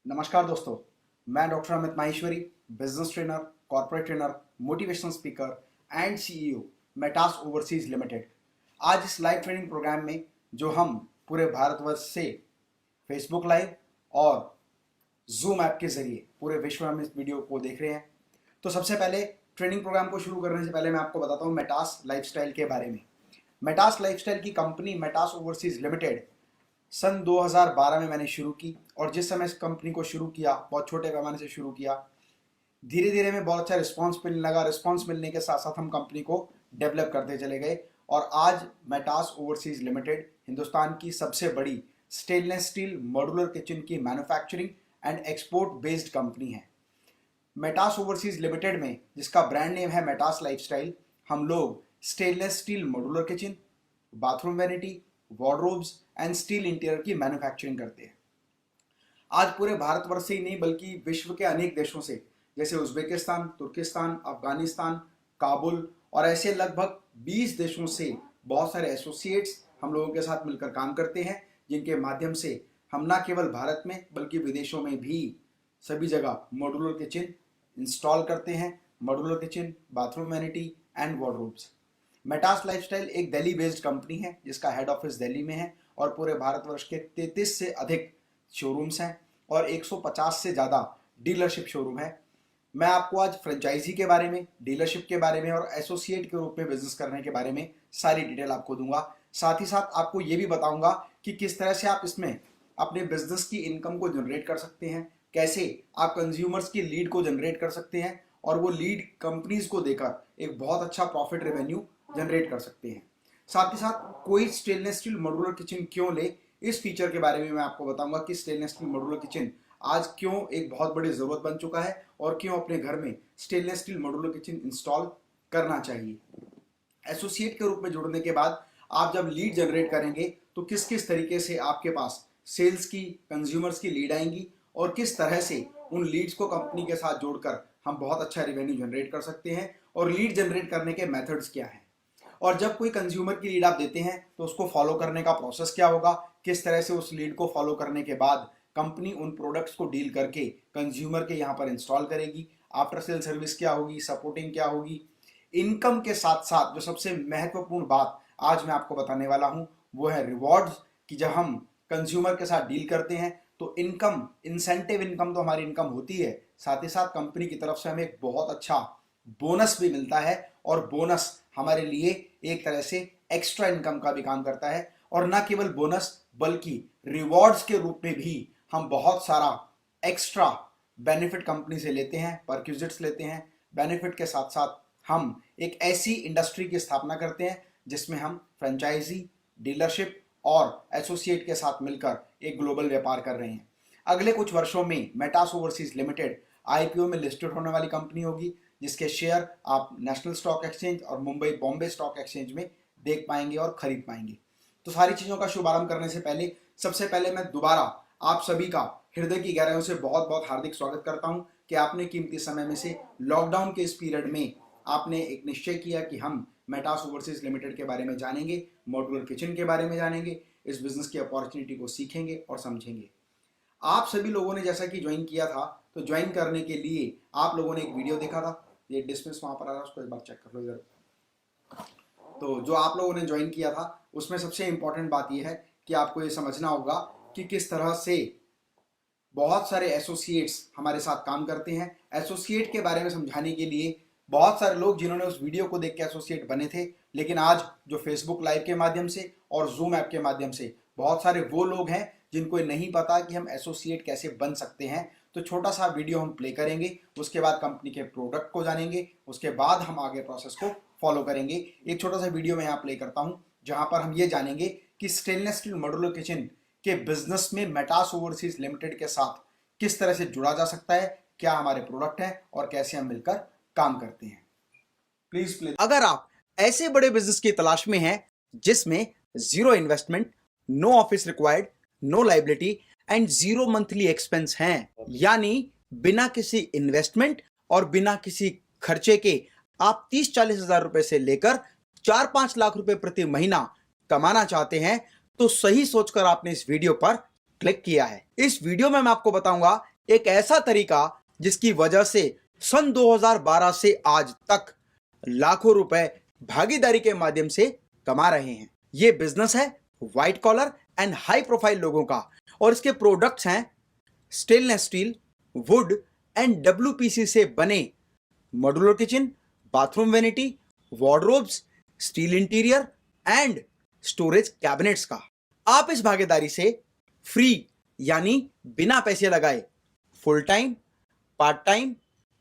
नमस्कार दोस्तों, मैं doctor Amit Maheshwari, business trainer, corporate trainer, motivational speaker and CEO Metas overseas limited. आज इस लाइव ट्रेनिंग प्रोग्राम में जो हम पूरे भारतवर्ष से फेसबुक लाइव और जूम ऐप के जरिए पूरे विश्व में हम इस वीडियो को देख रहे हैं। तो सबसे पहले ट्रेनिंग प्रोग्राम को शुरू करने से पहले मैं आपको बताता हूँ मेटास लाइफस्टाइल के बारे में। मेटास लाइफस्टाइल की कंपनी मेटास ओवरसीज लिमिटेड सन 2012 में मैंने शुरू की और जिस समय इस कंपनी को शुरू किया बहुत छोटे पैमाने से शुरू किया। धीरे धीरे में बहुत अच्छा रिस्पांस मिलने लगा। रिस्पांस मिलने के साथ साथ हम कंपनी को डेवलप करते चले गए और आज मेटास ओवरसीज लिमिटेड हिंदुस्तान की सबसे बड़ी स्टेनलेस स्टील मॉड्यूलर किचन की manufacturing and export based company है। मेटास ओवरसीज लिमिटेड में जिसका ब्रांड नेम है मेटास लाइफस्टाइल, हम लोग stainless steel modular kitchen, bathroom vanity, wardrobes and steel interior की मैन्युफैक्चरिंग करते हैं। आज पूरे भारतवर्ष से ही नहीं बल्कि विश्व के अनेक देशों से जैसे उज्बेकिस्तान, तुर्किस्तान, अफगानिस्तान, काबुल और ऐसे लगभग 20 देशों से बहुत सारे एसोसिएट्स हम लोगों के साथ मिलकर काम करते हैं, जिनके माध्यम से हम न केवल भारत में बल्कि विदेशों में भी सभी जगह मॉड्यूलर किचन इंस्टॉल करते हैं। Modular kitchen, bathroom vanity and wardrobes. Metas lifestyle एक दिल्ली बेस्ड कंपनी है जिसका हेड ऑफिस दिल्ली में है और पूरे भारतवर्ष के 33 से अधिक शोरूम्स हैं और 150 से ज़्यादा डीलरशिप शोरूम है। मैं आपको आज फ्रेंचाइजी के बारे में, डीलरशिप के बारे में और एसोसिएट के रूप में बिजनेस करने के बारे में सारी डिटेल आपको दूंगा। साथ ही साथ आपको ये भी बताऊंगा कि किस तरह से आप इसमें अपने बिजनेस की इनकम को जनरेट कर सकते हैं, कैसे आप कंज्यूमर्स की लीड को जनरेट कर सकते हैं और वो लीड कंपनीज को देकर एक बहुत अच्छा प्रॉफिट रेवेन्यू जनरेट कर सकते हैं। साथ ही साथ कोई स्टेनलेस स्टील मॉड्यूलर किचन क्यों ले, इस फीचर के बारे में मैं आपको बताऊंगा कि स्टेनलेस स्टील मॉड्यूलर किचन आज क्यों एक बहुत बड़ी जरूरत बन चुका है और क्यों अपने घर में stainless steel modular kitchen install करना चाहिए। एसोसिएट के रूप में जुड़ने के बाद आप जब लीड जनरेट करेंगे तो किस किस तरीके से आपके पास सेल्स की, कंज्यूमर्स की लीड आएंगी और किस तरह से उन लीड्स को कंपनी के साथ जोड़कर हम बहुत अच्छा रेवेन्यू जनरेट कर सकते हैं और लीड जनरेट करने के मेथड्स क्या हैं। और जब कोई कंज्यूमर की लीड आप देते हैं तो उसको फॉलो करने का प्रोसेस क्या होगा, किस तरह से उस लीड को फॉलो करने के बाद कंपनी उन प्रोडक्ट्स को डील करके कंज्यूमर के यहाँ पर इंस्टॉल करेगी, आफ्टर सेल सर्विस क्या होगी, सपोर्टिंग क्या होगी। इनकम के साथ साथ जो सबसे महत्वपूर्ण बात आज मैं आपको बताने वाला हूँ वो है रिवॉर्ड्स, कि जब हम कंज्यूमर के साथ डील करते हैं तो इनकम, इंसेंटिव इनकम तो हमारी इनकम होती है, साथ ही साथ कंपनी की तरफ से हमें एक बहुत अच्छा बोनस भी मिलता है और बोनस हमारे लिए एक तरह से एक्स्ट्रा इनकम का भी काम करता है। और ना केवल बोनस बल्कि रिवॉर्ड्स के रूप में भी हम बहुत सारा एक्स्ट्रा बेनिफिट कंपनी से लेते हैं, परक्विजिट्स लेते हैं। बेनिफिट के साथ साथ हम एक ऐसी इंडस्ट्री की स्थापना करते हैं जिसमें हम फ्रेंचाइजी, डीलरशिप और एसोसिएट के साथ मिलकर एक ग्लोबल व्यापार कर रहे हैं। अगले कुछ वर्षों में मेटास ओवरसीज लिमिटेड आईपीओ में लिस्टेड होने वाली कंपनी होगी, जिसके शेयर आप नेशनल स्टॉक एक्सचेंज और मुंबई बॉम्बे स्टॉक एक्सचेंज में देख पाएंगे और खरीद पाएंगे। तो सारी चीज़ों का शुभारंभ करने से पहले सबसे पहले मैं दोबारा आप सभी का हृदय की गहराइयों से बहुत बहुत हार्दिक स्वागत करता हूं कि आपने कीमती समय में से लॉकडाउन के इस पीरियड में आपने एक निश्चय किया कि हम मेटास ओवरसीज लिमिटेड के बारे में जानेंगे, मॉड्यूलर किचन के बारे में जानेंगे, इस बिजनेस की अपॉर्चुनिटी को सीखेंगे और समझेंगे। आप सभी लोगों ने जैसा कि ज्वाइन किया था तो ज्वाइन करने के लिए आप लोगों ने एक वीडियो देखा था, ये डिस्मिस वहां पर आ रहा है, उसको एक बार चेक कर लो इधर। तो जो आप लोगों ने ज्वाइन किया था उसमें सबसे इंपॉर्टेंट बात यह है कि आपको ये समझना होगा कि किस तरह से बहुत सारे एसोसिएट्स हमारे साथ काम करते हैं। एसोसिएट के बारे में समझाने के लिए बहुत सारे लोग जिन्होंने उस वीडियो को देख के एसोसिएट बने थे, लेकिन आज जो फेसबुक लाइव के माध्यम से और जूम ऐप के माध्यम से बहुत सारे वो लोग हैं जिनको नहीं पता कि हम एसोसिएट कैसे बन सकते हैं। तो छोटा सा वीडियो हम प्ले करेंगे, उसके बाद कंपनी के प्रोडक्ट को जानेंगे, उसके बाद हम आगे प्रोसेस को फॉलो करेंगे। एक छोटा सा वीडियो मैं यहाँ प्ले करता हूँ जहां पर हम ये जानेंगे कि स्टेनलेस स्टील मॉड्यूलर किचन के बिजनेस में मेटास ओवरसीज लिमिटेड के साथ किस तरह से जुड़ा जा सकता है, क्या हमारे प्रोडक्ट हैं और कैसे हम मिलकर काम करते हैं। Please play. अगर आप ऐसे बड़े बिजनेस की तलाश में हैं जिसमें zero investment, no office required, no liability and zero monthly expense हैं, यानी बिना किसी इन्वेस्टमेंट और बिना किसी खर्चे के आप 30-40 हजार रुपए से लेकर 4-5 लाख रुपए प्रति महीना कमाना चाहते हैं, तो सही सोचकर आपने इस वीडियो पर क्लिक किया है। इस वीडियो में मैं आपको बताऊंगा एक ऐसा तरीका जिसकी वजह से सन 2012 से आज तक लाखों रुपए भागीदारी के माध्यम से कमा रहे हैं। ये बिजनेस है white collar and high profile लोगों का और इसके प्रोडक्ट्स हैं stainless steel, wood and WPC से बने modular kitchen, bathroom vanity, wardrobes, steel interior and storage cabinets का। आप इस भागीदारी से फ्री यानी बिना पैसे लगाए full time, part time,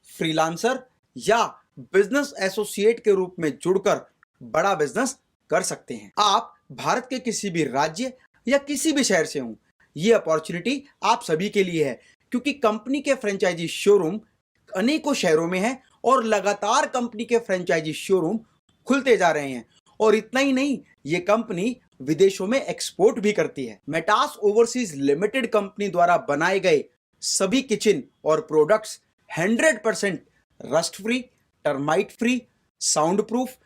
freelancer या बिजनेस एसोसिएट के रूप में जुड़कर बड़ा बिजनेस कर सकते हैं। आप भारत के किसी भी राज्य या किसी भी शहर से हों, ये अपॉर्चुनिटी आप सभी के लिए है क्योंकि कंपनी के फ्रेंचाइजी शोरूम अनेकों शहरों में है और लगातार कंपनी के फ्रेंचाइजी शोरूम खुलते जा रहे हैं। और इतना ही नहीं, ये कंपनी विदेशों में एक्सपोर्ट भी करती है। मेटास ओवरसीज लिमिटेड कंपनी द्वारा बनाए गए सभी किचन और products 100% rust free, termite free, sound proof,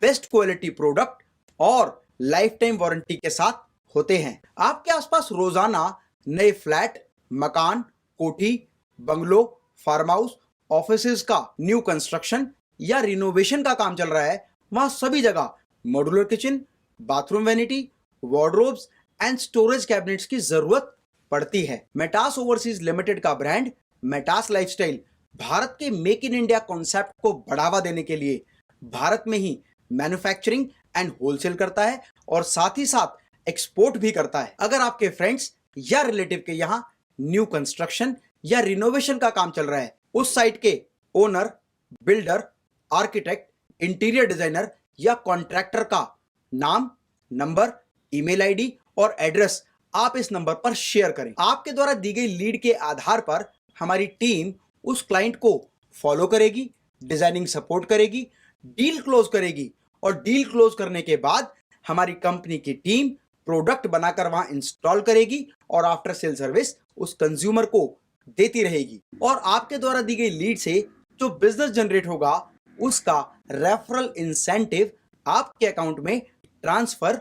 best quality product और लाइफ टाइम वारंटी के साथ होते हैं। आपके आसपास रोजाना नए फ्लैट, मकान, कोठी, बंगलो, फार्म हाउस, ऑफिसेज का न्यू कंस्ट्रक्शन या रिनोवेशन का काम चल रहा है, वहां सभी जगह modular kitchen, bathroom vanity, wardrobes and storage cabinets की जरूरत पड़ती है। मेटास ओवरसीज लिमिटेड का ब्रांड मेटास लाइफस्टाइल भारत के मेक इन इंडिया कॉन्सेप्ट को बढ़ावा देने के लिए भारत में ही मैन्युफैक्चरिंग एंड होलसेल करता है और साथ ही साथ एक्सपोर्ट भी करता है। अगर आपके फ्रेंड्स या रिलेटिव के यहाँ न्यू कंस्ट्रक्शन या रिनोवेशन का काम चल रहा है, उस साइट के owner, builder, architect, interior designer या कॉन्ट्रैक्टर का नाम, नंबर, ईमेल आईडी और एड्रेस आप इस नंबर पर शेयर करें। आपके द्वारा दी गई लीड के आधार पर हमारी टीम उस क्लाइंट को फॉलो करेगी, डिजाइनिंग सपोर्ट करेगी, डील क्लोज करेगी और डील क्लोज करने के बाद हमारी कंपनी की टीम प्रोडक्ट बनाकर वहां इंस्टॉल करेगी और आफ्टर सेल सर्विस उस कंज्यूमर को देती रहेगी। और आपके द्वारा दी गई लीड से जो बिजनेस जनरेट होगा उसका रेफरल इंसेंटिव आपके अकाउंट में ट्रांसफर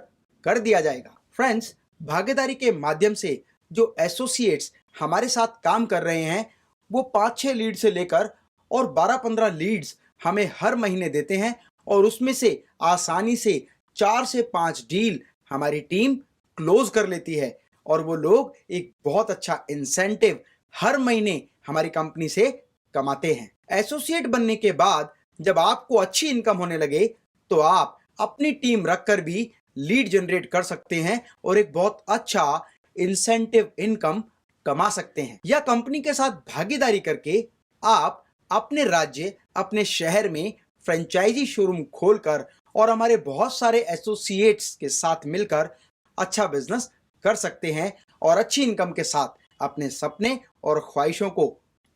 कर दिया जाएगा। फ्रेंड्स, भागीदारी के माध्यम से जो एसोसिएट्स हमारे साथ काम कर रहे हैं वो 5-6 लीड से लेकर और 12-15 लीड्स हमें हर महीने देते हैं और उसमें से आसानी से 4 से 5 डील हमारी टीम क्लोज कर लेती है और वो लोग एक बहुत अच्छा इंसेंटिव हर महीने हमारी कंपनी से कमाते हैं। एसोसिएट बनने के बाद जब आपको अच्छी इनकम होने लगे तो आप अपनी टीम रखकर भी लीड जनरेट कर सकते हैं और एक बहुत अच्छा इंसेंटिव इनकम कमा सकते हैं। या कंपनी के साथ भागीदारी करके आप अपने राज्य, अपने शहर में फ्रेंचाइजी शोरूम खोलकर और हमारे बहुत सारे एसोसिएट्स के साथ मिलकर अच्छा बिजनेस कर सकते हैं और अच्छी इनकम के साथ अपने सपने और ख्वाहिशों को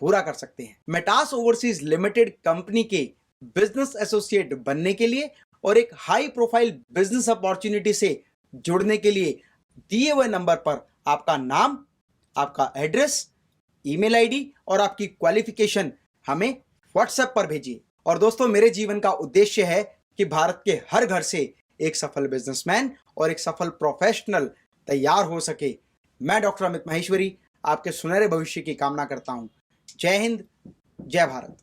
पूरा कर सकते हैं। मेटास ओवरसीज लिमिटेड कंपनी के बिजनेस एसोसिएट बनने के लिए और एक हाई प्रोफाइल बिजनेस अपॉर्चुनिटी से जुड़ने के लिए दिए हुए नंबर पर आपका नाम, आपका एड्रेस, ईमेल आईडी और आपकी क्वालिफिकेशन हमें व्हाट्सएप पर भेजिए। और दोस्तों, मेरे जीवन का उद्देश्य है कि भारत के हर घर से एक सफल बिजनेसमैन और एक सफल प्रोफेशनल तैयार हो सके। मैं डॉक्टर अमित माहेश्वरी आपके सुनहरे भविष्य की कामना करता हूं। जय हिंद, जय भारत।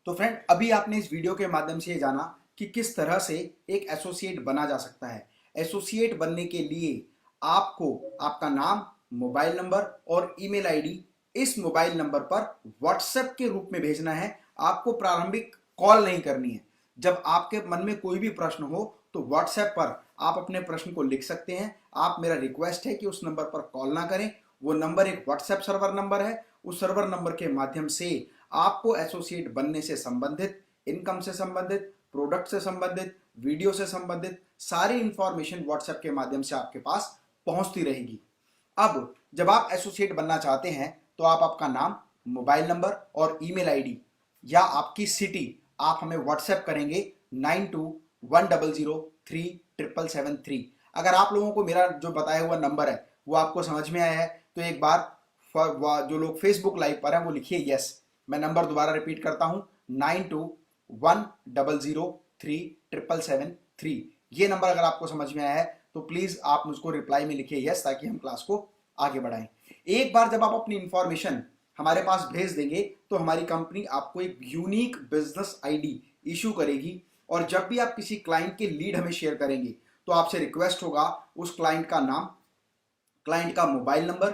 तो फ्रेंड, अभी आपने इस वीडियो के माध्यम से ये जाना कि किस तरह से एक एसोसिएट बना जा सकता है। एसोसिएट बनने के लिए आपको आपका नाम, मोबाइल नंबर और ईमेल आईडी इस मोबाइल नंबर पर व्हाट्सएप के रूप में भेजना है। आपको प्रारंभिक कॉल नहीं करनी है। जब आपके मन में कोई भी प्रश्न हो तो व्हाट्सएप पर आप अपने प्रश्न को लिख सकते हैं। आप, मेरा रिक्वेस्ट है कि उस नंबर पर कॉल ना करें। वो नंबर एक व्हाट्सएप सर्वर नंबर है। उस सर्वर नंबर के माध्यम से आपको एसोसिएट बनने से संबंधित, इनकम से संबंधित, प्रोडक्ट से संबंधित, वीडियो से संबंधित सारी इंफॉर्मेशन व्हाट्सएप के माध्यम से आपके पास पहुंचती रहेगी। अब जब आप एसोसिएट बनना चाहते हैं तो आप आपका नाम, मोबाइल नंबर और ईमेल आईडी या आपकी सिटी आप हमें व्हाट्सएप करेंगे 9210037773। अगर आप लोगों को मेरा जो बताया हुआ नंबर है वो आपको समझ में आया है तो एक बार जो लोग फेसबुक लाइव पर हैं वो लिखिए यस। मैं नंबर दोबारा रिपीट करता हूं 9210037773। ये नंबर अगर आपको समझ में आया है तो प्लीज आप मुझको रिप्लाई में लिखिए यस ताकि हम क्लास को आगे बढ़ाएं। एक बार जब आप अपनी इंफॉर्मेशन हमारे पास भेज देंगे तो हमारी कंपनी आपको एक यूनिक बिजनेस आईडी इशू करेगी। और जब भी आप किसी क्लाइंट के लीड हमें शेयर करेंगे तो आपसे रिक्वेस्ट होगा उस क्लाइंट का नाम, क्लाइंट का मोबाइल नंबर,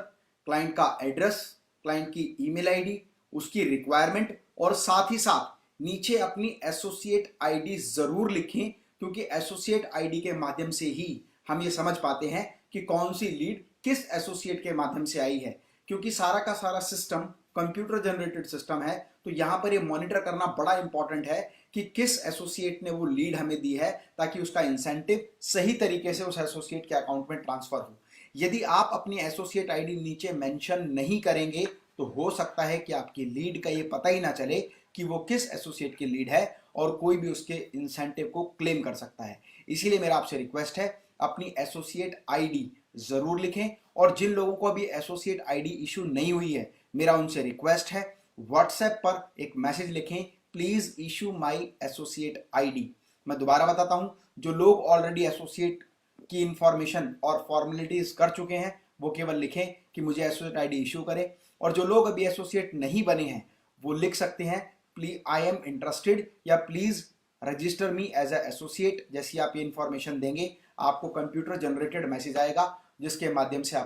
क्लाइंट का एड्रेस, क्लाइंट की ईमेल आईडी, उसकी रिक्वायरमेंट और साथ ही साथ नीचे अपनी एसोसिएट आईडी जरूर लिखें, क्योंकि एसोसिएट आईडी के माध्यम से ही हम ये समझ पाते हैं कि कौन सी लीड किस एसोसिएट के माध्यम से आई है। क्योंकि सारा का सारा सिस्टम कंप्यूटर जनरेटेड सिस्टम है, तो यहां पर ये मॉनिटर करना बड़ा इंपॉर्टेंट है कि किस एसोसिएट ने वो लीड हमें दी है, ताकि उसका इंसेंटिव सही तरीके से उस एसोसिएट के अकाउंट में ट्रांसफर हो। यदि आप अपनी एसोसिएट आईडी नीचे मेंशन नहीं करेंगे तो हो सकता है कि आपकी लीड का ये पता ही ना चले कि वो किस एसोसिएट की लीड है और कोई भी उसके इंसेंटिव को क्लेम कर सकता है। इसीलिए मेरा आपसे रिक्वेस्ट है, अपनी एसोसिएट आईडी जरूर लिखें। और जिन लोगों को अभी एसोसिएट आईडी इशू नहीं हुई है, मेरा उनसे रिक्वेस्ट है, व्हाट्सएप पर एक मैसेज लिखें, please issue my associate ID. मैं दोबारा बताता हूं, जो लोग ऑलरेडी एसोसिएट की इंफॉर्मेशन और फॉर्मेलिटीज कर चुके हैं वो केवल लिखें कि मुझे एसोसिएट आईडी इशू करें। और जो लोग अभी एसोसिएट नहीं बने हैं वो लिख सकते हैं प्लीज आई एम इंटरेस्टेड या please register me as a associate. जैसी आप ये इंफॉर्मेशन देंगे आपको कंप्यूटर जनरेटेड मैसेज आएगा जिसके माध्यम से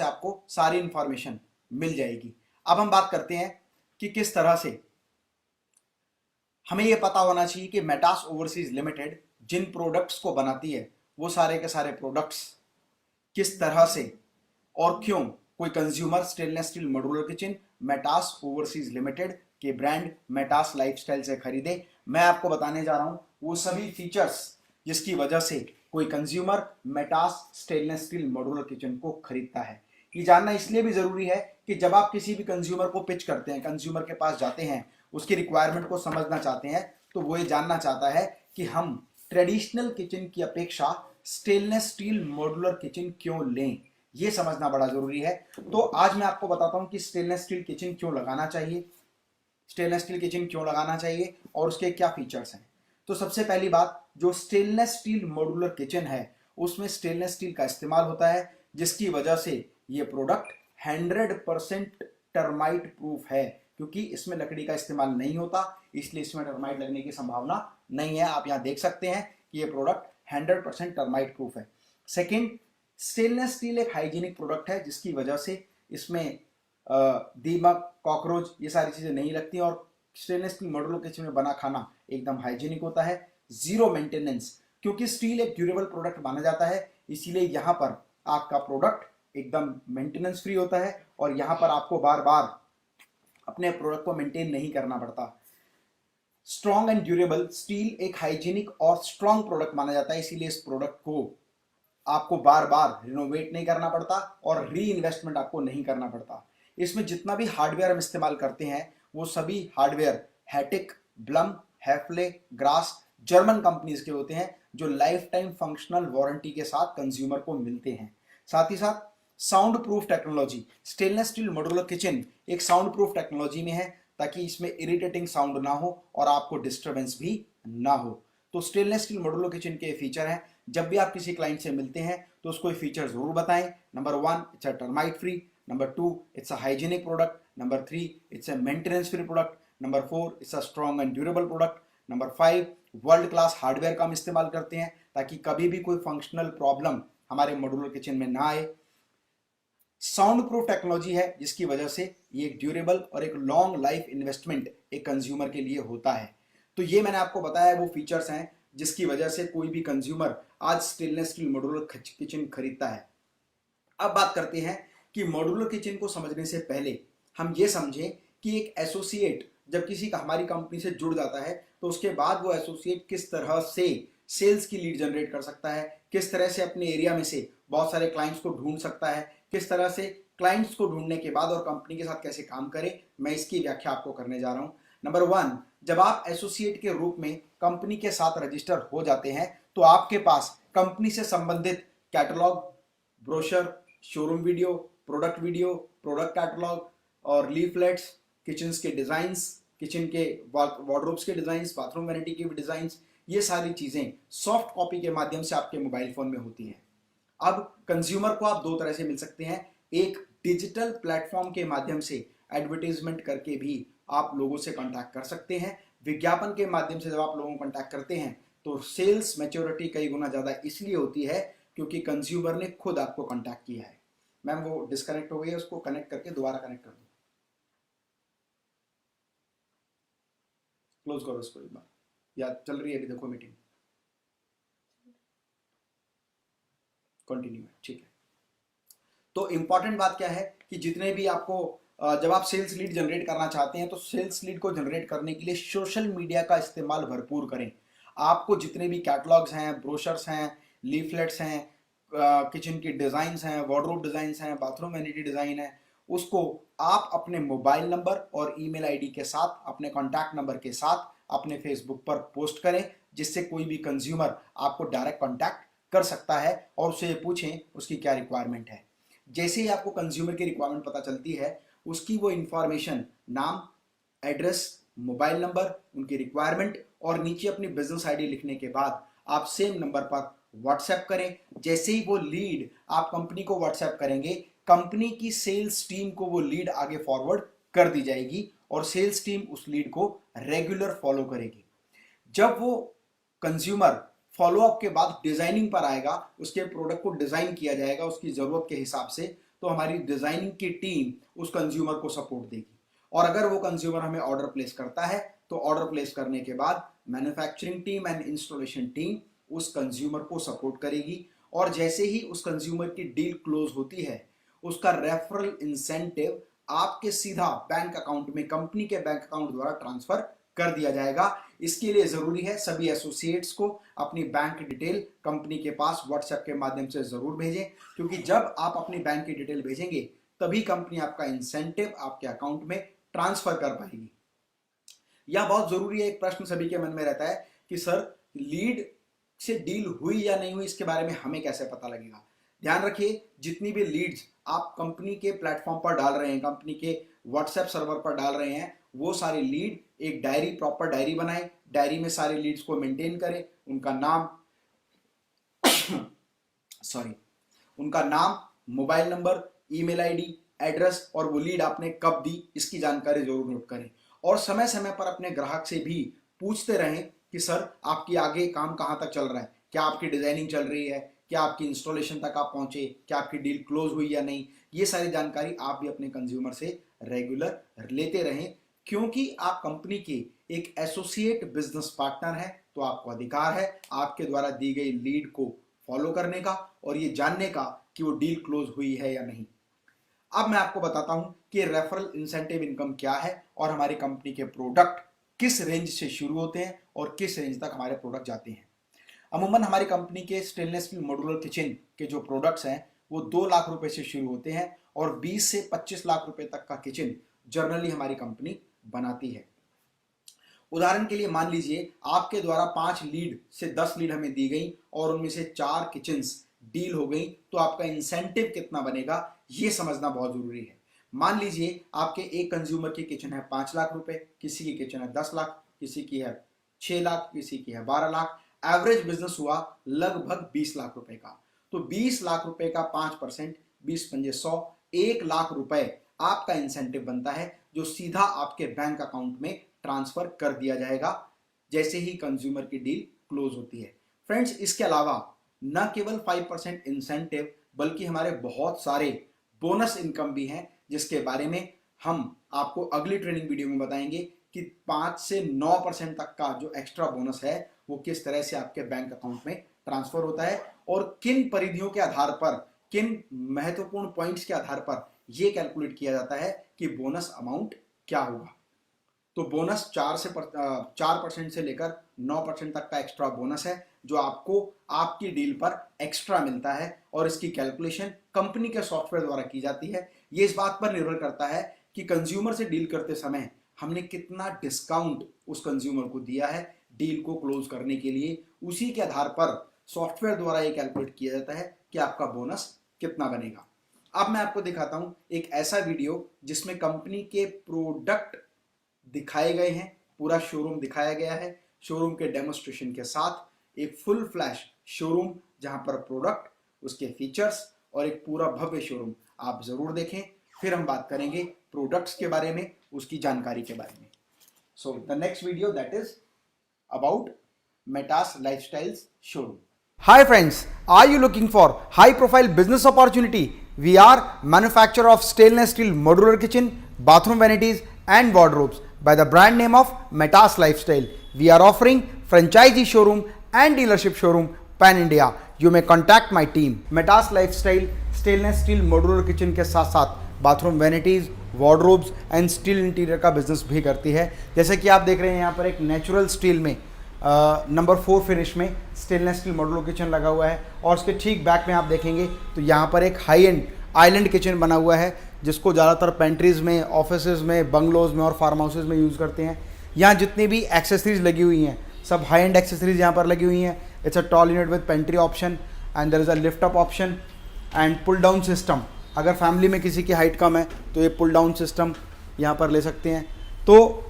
आपको सारी इंफॉर्मेशन मिल जाएगी। अब हम बात करते हैं कि किस तरह से हमें यह पता होना चाहिए कि मेटास ओवरसीज लिमिटेड जिन प्रोडक्ट्स को बनाती है वो सारे के सारे प्रोडक्ट्स किस तरह से और क्यों कोई consumer stainless steel modular kitchen Metas overseas limited के ब्रांड मेटास लाइफस्टाइल से खरीदे। मैं आपको बताने जा रहा हूं वो सभी फीचर्स जिसकी वजह से कोई consumer Metas stainless steel modular kitchen को खरीदता है। ये जानना इसलिए भी जरूरी है कि जब आप किसी भी कंज्यूमर को पिच करते हैं, कंज्यूमर के पास जाते हैं, उसकी रिक्वायरमेंट को समझना चाहते हैं, तो वो ये जानना चाहता है कि हम ट्रेडिशनल किचन की अपेक्षा स्टेनलेस स्टील मॉड्यूलर किचन क्यों लें। ये समझना बड़ा जरूरी है। तो आज मैं आपको बताता हूं कि स्टेनलेस स्टील किचन क्यों लगाना चाहिए, स्टेनलेस स्टील किचन क्यों लगाना चाहिए और उसके क्या फीचर्स हैं। तो सबसे पहली बात, जो स्टेनलेस स्टील मॉड्यूलर किचन है उसमें स्टेनलेस स्टील का इस्तेमाल होता है, जिसकी वजह से ये प्रोडक्ट 100% टर्माइट प्रूफ है। क्योंकि इसमें लकड़ी का इस्तेमाल नहीं होता, इसलिए इसमें टर्माइट लगने की संभावना नहीं है। आप यहां देख सकते हैं कि ये प्रोडक्ट 100% टर्माइट प्रूफ है। सेकेंड, स्टेनलेस स्टील एक हाइजीनिक प्रोडक्ट है, जिसकी वजह से इसमें दीमक, कॉकरोच ये सारी चीजें नहीं लगती और स्टेनलेस स्टील मॉड्यूलर किचन में बना खाना एकदम हाइजीनिक होता है। जीरो मेंटेनेंस, क्योंकि स्टील एक ड्यूरेबल प्रोडक्ट माना जाता है, इसीलिए यहां पर आपका प्रोडक्ट एकदम मेंटेनेंस फ्री होता है और यहां पर आपको बार बार अपने प्रोडक्ट को मेंटेन नहीं करना पड़ता। स्ट्रॉन्ग एंड ड्यूरेबल, स्टील एक हाइजीनिक और स्ट्रॉन्ग प्रोडक्ट माना जाता है, इसीलिए इस प्रोडक्ट को आपको बार बार रिनोवेट नहीं करना पड़ता और री इन्वेस्टमेंट आपको नहीं करना पड़ता। इसमें जितना भी हार्डवेयर हम इस्तेमाल करते हैं वो सभी hardware Hettich, Blum, Hafele, Grass German companies के होते हैं, जो लाइफ टाइम फंक्शनल वारंटी के साथ कंज्यूमर को मिलते हैं। साथ ही साथ sound proof technology, stainless steel modular kitchen एक साउंड प्रूफ टेक्नोलॉजी में है, ताकि इसमें इरिटेटिंग साउंड ना हो और आपको डिस्टर्बेंस भी ना हो। तो स्टेनलेस स्टील मॉड्यूलर किचन के फीचर हैं, जब भी आप किसी क्लाइंट से मिलते हैं तो उसको ये फीचर जरूर बताएं। Number 1, it's a termite free. Number 2, it's a hygienic product. Number 3, it's a maintenance free product. Number 4, it's a strong and durable product. Number 5, world class hardware का हम इस्तेमाल करते हैं ताकि कभी भी कोई फंक्शनल प्रॉब्लम हमारे मॉड्यूलर किचन में ना आए। साउंड प्रूफ टेक्नोलॉजी है, जिसकी वजह से ये एक ड्यूरेबल और एक लॉन्ग लाइफ इन्वेस्टमेंट एक कंज्यूमर के लिए होता है। तो ये मैंने आपको बताया वो फीचर्स हैं जिसकी वजह से कोई भी कंज्यूमर आज स्टेनलेस स्टील मॉड्यूलर किचन खरीदता है। अब बात करते हैं कि मॉड्यूलर किचन को समझने से पहले हम ये समझें कि एक एसोसिएट जब किसी का हमारी कंपनी से जुड़ जाता है तो उसके बाद वो एसोसिएट किस तरह से सेल्स की लीड जनरेट कर सकता है, किस तरह से अपने एरिया में से बहुत सारे क्लाइंट्स को ढूंढ सकता है, किस तरह से क्लाइंट्स को ढूंढने के बाद और कंपनी के साथ कैसे काम करे, मैं इसकी व्याख्या आपको करने जा रहा हूं। नंबर 1, जब आप एसोसिएट के रूप में कंपनी के साथ रजिस्टर हो जाते हैं तो आपके पास कंपनी से संबंधित catalogue, brochure, showroom video, product catalogue और लीफलेट्स, किचन के डिजाइंस, किचन के वार्डरोब्स के डिजाइंस, बाथरूम वैनिटी के डिजाइंस, ये सारी चीजें सॉफ्ट कॉपी के माध्यम से आपके मोबाइल फोन में होती हैं। अब कंज्यूमर को आप दो तरह से मिल सकते हैं। एक, डिजिटल प्लेटफॉर्म के माध्यम से एडवर्टीजमेंट करके भी आप लोगों से कांटेक्ट कर सकते हैं। विज्ञापन के माध्यम से जब आप लोगों को कांटेक्ट करते हैं तो सेल्स मैच्योरिटी कई गुना ज्यादा इसलिए होती है क्योंकि कंज्यूमर ने खुद आपको कांटेक्ट किया है। मैम वो डिस्कनेक्ट हो गई है, उसको कनेक्ट करके दोबारा कनेक्ट कर दो, क्लोज करो इसको एक बार, या चल रही है अभी देखो मीटिंग, कंटिन्यू है, ठीक है। तो इंपॉर्टेंट बात क्या है कि जितने भी आपको जब आप सेल्स लीड जनरेट करना चाहते हैं तो सेल्स लीड को जनरेट करने के लिए सोशल मीडिया का इस्तेमाल भरपूर करें। आपको जितने भी कैटलॉग्स हैं, ब्रोशर्स हैं, लीफलेट्स हैं, किचन की डिजाइन्स हैं, वार्डरोब डिजाइन्स हैं, बाथरूम वैनिटी डिजाइन है, उसको आप अपने मोबाइल नंबर और ईमेल आईडी के साथ, अपने कॉन्टैक्ट नंबर के साथ अपने फेसबुक पर पोस्ट करें, जिससे कोई भी कंज्यूमर आपको डायरेक्ट कॉन्टैक्ट कर सकता है और उससे पूछें उसकी क्या रिक्वायरमेंट है। जैसे ही आपको कंज्यूमर की रिक्वायरमेंट पता चलती है, उसकी वो इंफॉर्मेशन, नाम, एड्रेस, मोबाइल नंबर, उनकी रिक्वायरमेंट और नीचे अपनी बिजनेस आईडी लिखने के बाद आप सेम नंबर पर व्हाट्सएप करें। जैसे ही वो लीड आप कंपनी को व्हाट्सएप करेंगे, कंपनी की सेल्स टीम को वो लीड आगे फॉरवर्ड कर दी जाएगी और सेल्स टीम उस लीड को रेगुलर फॉलो करेगी। जब वो कंज्यूमर फॉलोअप के बाद डिजाइनिंग पर आएगा, उसके प्रोडक्ट को डिजाइन किया जाएगा उसकी जरूरत के हिसाब से, तो हमारी डिजाइनिंग की टीम उस कंज्यूमर को सपोर्ट देगी। और अगर वो कंज्यूमर हमें ऑर्डर प्लेस करता है तो ऑर्डर प्लेस करने के बाद manufacturing team and installation team उस कंज्यूमर को सपोर्ट करेगी। और जैसे ही उस कंज्यूमर की डील क्लोज होती है, उसका रेफरल इंसेंटिव आपके सीधा बैंक अकाउंट में, कंपनी के बैंक अकाउंट द्वारा ट्रांसफर कर दिया जाएगा। इसके लिए जरूरी है सभी एसोसिएट्स को अपनी बैंक डिटेल कंपनी के पास व्हाट्सएप के माध्यम से जरूर भेजें, क्योंकि जब आप अपनी बैंक की डिटेल भेजेंगे तभी कंपनी आपका इंसेंटिव आपके अकाउंट में ट्रांसफर कर पाएगी। यह बहुत जरूरी है। एक प्रश्न सभी के मन में रहता है कि सर, लीड से डील हुई या नहीं हुई, इसके बारे में हमें कैसे पता लगेगा। ध्यान रखिए, जितनी भी लीड्स आप कंपनी के प्लेटफॉर्म पर डाल रहे हैं, कंपनी के व्हाट्सएप सर्वर पर डाल रहे हैं, वो सारी लीड एक डायरी, प्रॉपर डायरी बनाएं, डायरी में सारे लीड्स को मेंटेन करें, उनका नाम सॉरी उनका नाम, mobile number, email ID, address और वो लीड आपने कब दी, इसकी जानकारी जरूर नोट करें। और समय समय पर अपने ग्राहक से भी पूछते रहें कि सर आपकी आगे काम कहां तक चल रहा है, क्या आपकी डिजाइनिंग चल रही है, क्या आपकी इंस्टॉलेशन तक आप पहुंचे, क्या आपकी डील क्लोज हुई या नहीं। ये सारी जानकारी आप भी अपने कंज्यूमर से रेगुलर लेते रहें, क्योंकि आप कंपनी के एक एसोसिएट बिजनेस पार्टनर हैं, तो आपको अधिकार है आपके द्वारा दी गई लीड को फॉलो करने का और ये जानने का कि वो डील क्लोज हुई है या नहीं। अब मैं आपको बताता हूं कि रेफरल इंसेंटिव इनकम क्या है और हमारी कंपनी के प्रोडक्ट किस रेंज से शुरू होते हैं और किस रेंज तक हमारे प्रोडक्ट जाते हैं। अमूमन हमारी कंपनी के स्टेनलेस स्टील मॉड्यूलर किचन के जो प्रोडक्ट्स हैं वो 2 लाख रुपए से शुरू होते हैं और 20 से 25 लाख रुपए तक का किचन जनरली हमारी कंपनी बनाती है। उदाहरण के लिए मान लीजिए आपके द्वारा 5 लीड से 10 लीड हमें दी गई और उनमें से 4 किचन्स डील हो गई, तो आपका इंसेंटिव कितना बनेगा ये समझना बहुत जरूरी है। मान लीजिए आपके एक कंज्यूमर की किचन है 5 लाख रुपए, किसी की किचन है 10 लाख, किसी की है 6 लाख, किसी की है 12 लाख, एवरेज बिजनेस हुआ लगभग 20 लाख रुपए का। तो 20 लाख रुपए का 5%, 20 पंजे 100, 1 लाख रुपए आपका इंसेंटिव बनता है, जो सीधा आपके बैंक अकाउंट में ट्रांसफर कर दिया जाएगा जैसे ही कंज्यूमर की डील क्लोज होती है। फ्रेंड्स, इसके अलावा न केवल 5% इंसेंटिव बल्कि हमारे बहुत सारे बोनस इनकम भी हैं, जिसके बारे में हम आपको अगली ट्रेनिंग वीडियो में बताएंगे कि 5 से 9% तक का जो एक्स्ट्रा बोनस है वो किस तरह से आपके बैंक अकाउंट में ट्रांसफर होता है और किन परिधियों के आधार पर, किन महत्वपूर्ण पॉइंट्स के आधार पर यह कैलकुलेट किया जाता है कि बोनस अमाउंट क्या होगा। तो बोनस 4% से लेकर 9% तक का एक्स्ट्रा बोनस है जो आपको आपकी डील पर एक्स्ट्रा मिलता है और इसकी कैलकुलेशन कंपनी के सॉफ्टवेयर द्वारा की जाती है। ये इस बात पर निर्भर करता है कि कंज्यूमर से डील करते समय हमने कितना डिस्काउंट उस कंज्यूमर को दिया है डील को क्लोज करने के लिए। उसी के आधार पर सॉफ्टवेयर द्वारा यह कैलकुलेट किया जाता है कि आपका बोनस कितना बनेगा। अब मैं आपको दिखाता हूं एक ऐसा वीडियो जिसमें कंपनी के प्रोडक्ट दिखाए गए हैं, पूरा शोरूम दिखाया गया है, शोरूम के डेमोस्ट्रेशन के साथ एक फुल फ्लैश शोरूम जहां पर प्रोडक्ट उसके फीचर्स और एक पूरा भव्य शोरूम आप ज़रूर देखें। फिर हम बात करेंगे प्रोडक्ट्स के बारे में, उसकी जानकारी के बारे में। So the next video that is about Metas lifestyles showroom. Hi friends, are you looking for high profile business opportunity? We are manufacturer of stainless steel modular kitchen, bathroom vanities and wardrobes by the brand name of Metas Lifestyle. We are offering franchisee showroom and dealership showroom pan India. You may contact my team. Metas Lifestyle stainless steel modular kitchen के साथ साथ bathroom vanities, wardrobes and steel interior का business भी करती है। जैसे कि आप देख रहे हैं यहाँ पर एक नेचुरल स्टील में नंबर 4 फिनिश में स्टेनलेस स्टील मॉड्यूलर किचन लगा हुआ है और उसके ठीक बैक में आप देखेंगे तो यहाँ पर एक हाई एंड आइलैंड किचन बना हुआ है जिसको ज़्यादातर पेंट्रीज़ में, ऑफिसेज में, बंगलोज में और फार्म हाउसेज में यूज़ करते हैं। यहाँ जितनी भी एक्सेसरीज लगी हुई हैं सब हाई एंड एक्सेसरीज यहाँ पर लगी हुई हैं। It's a tall unit with pantry option and there is a lift up option and pull down system. अगर फैमिली में किसी की हाइट कम है तो ये पुल डाउन सिस्टम यहाँ पर ले सकते हैं। तो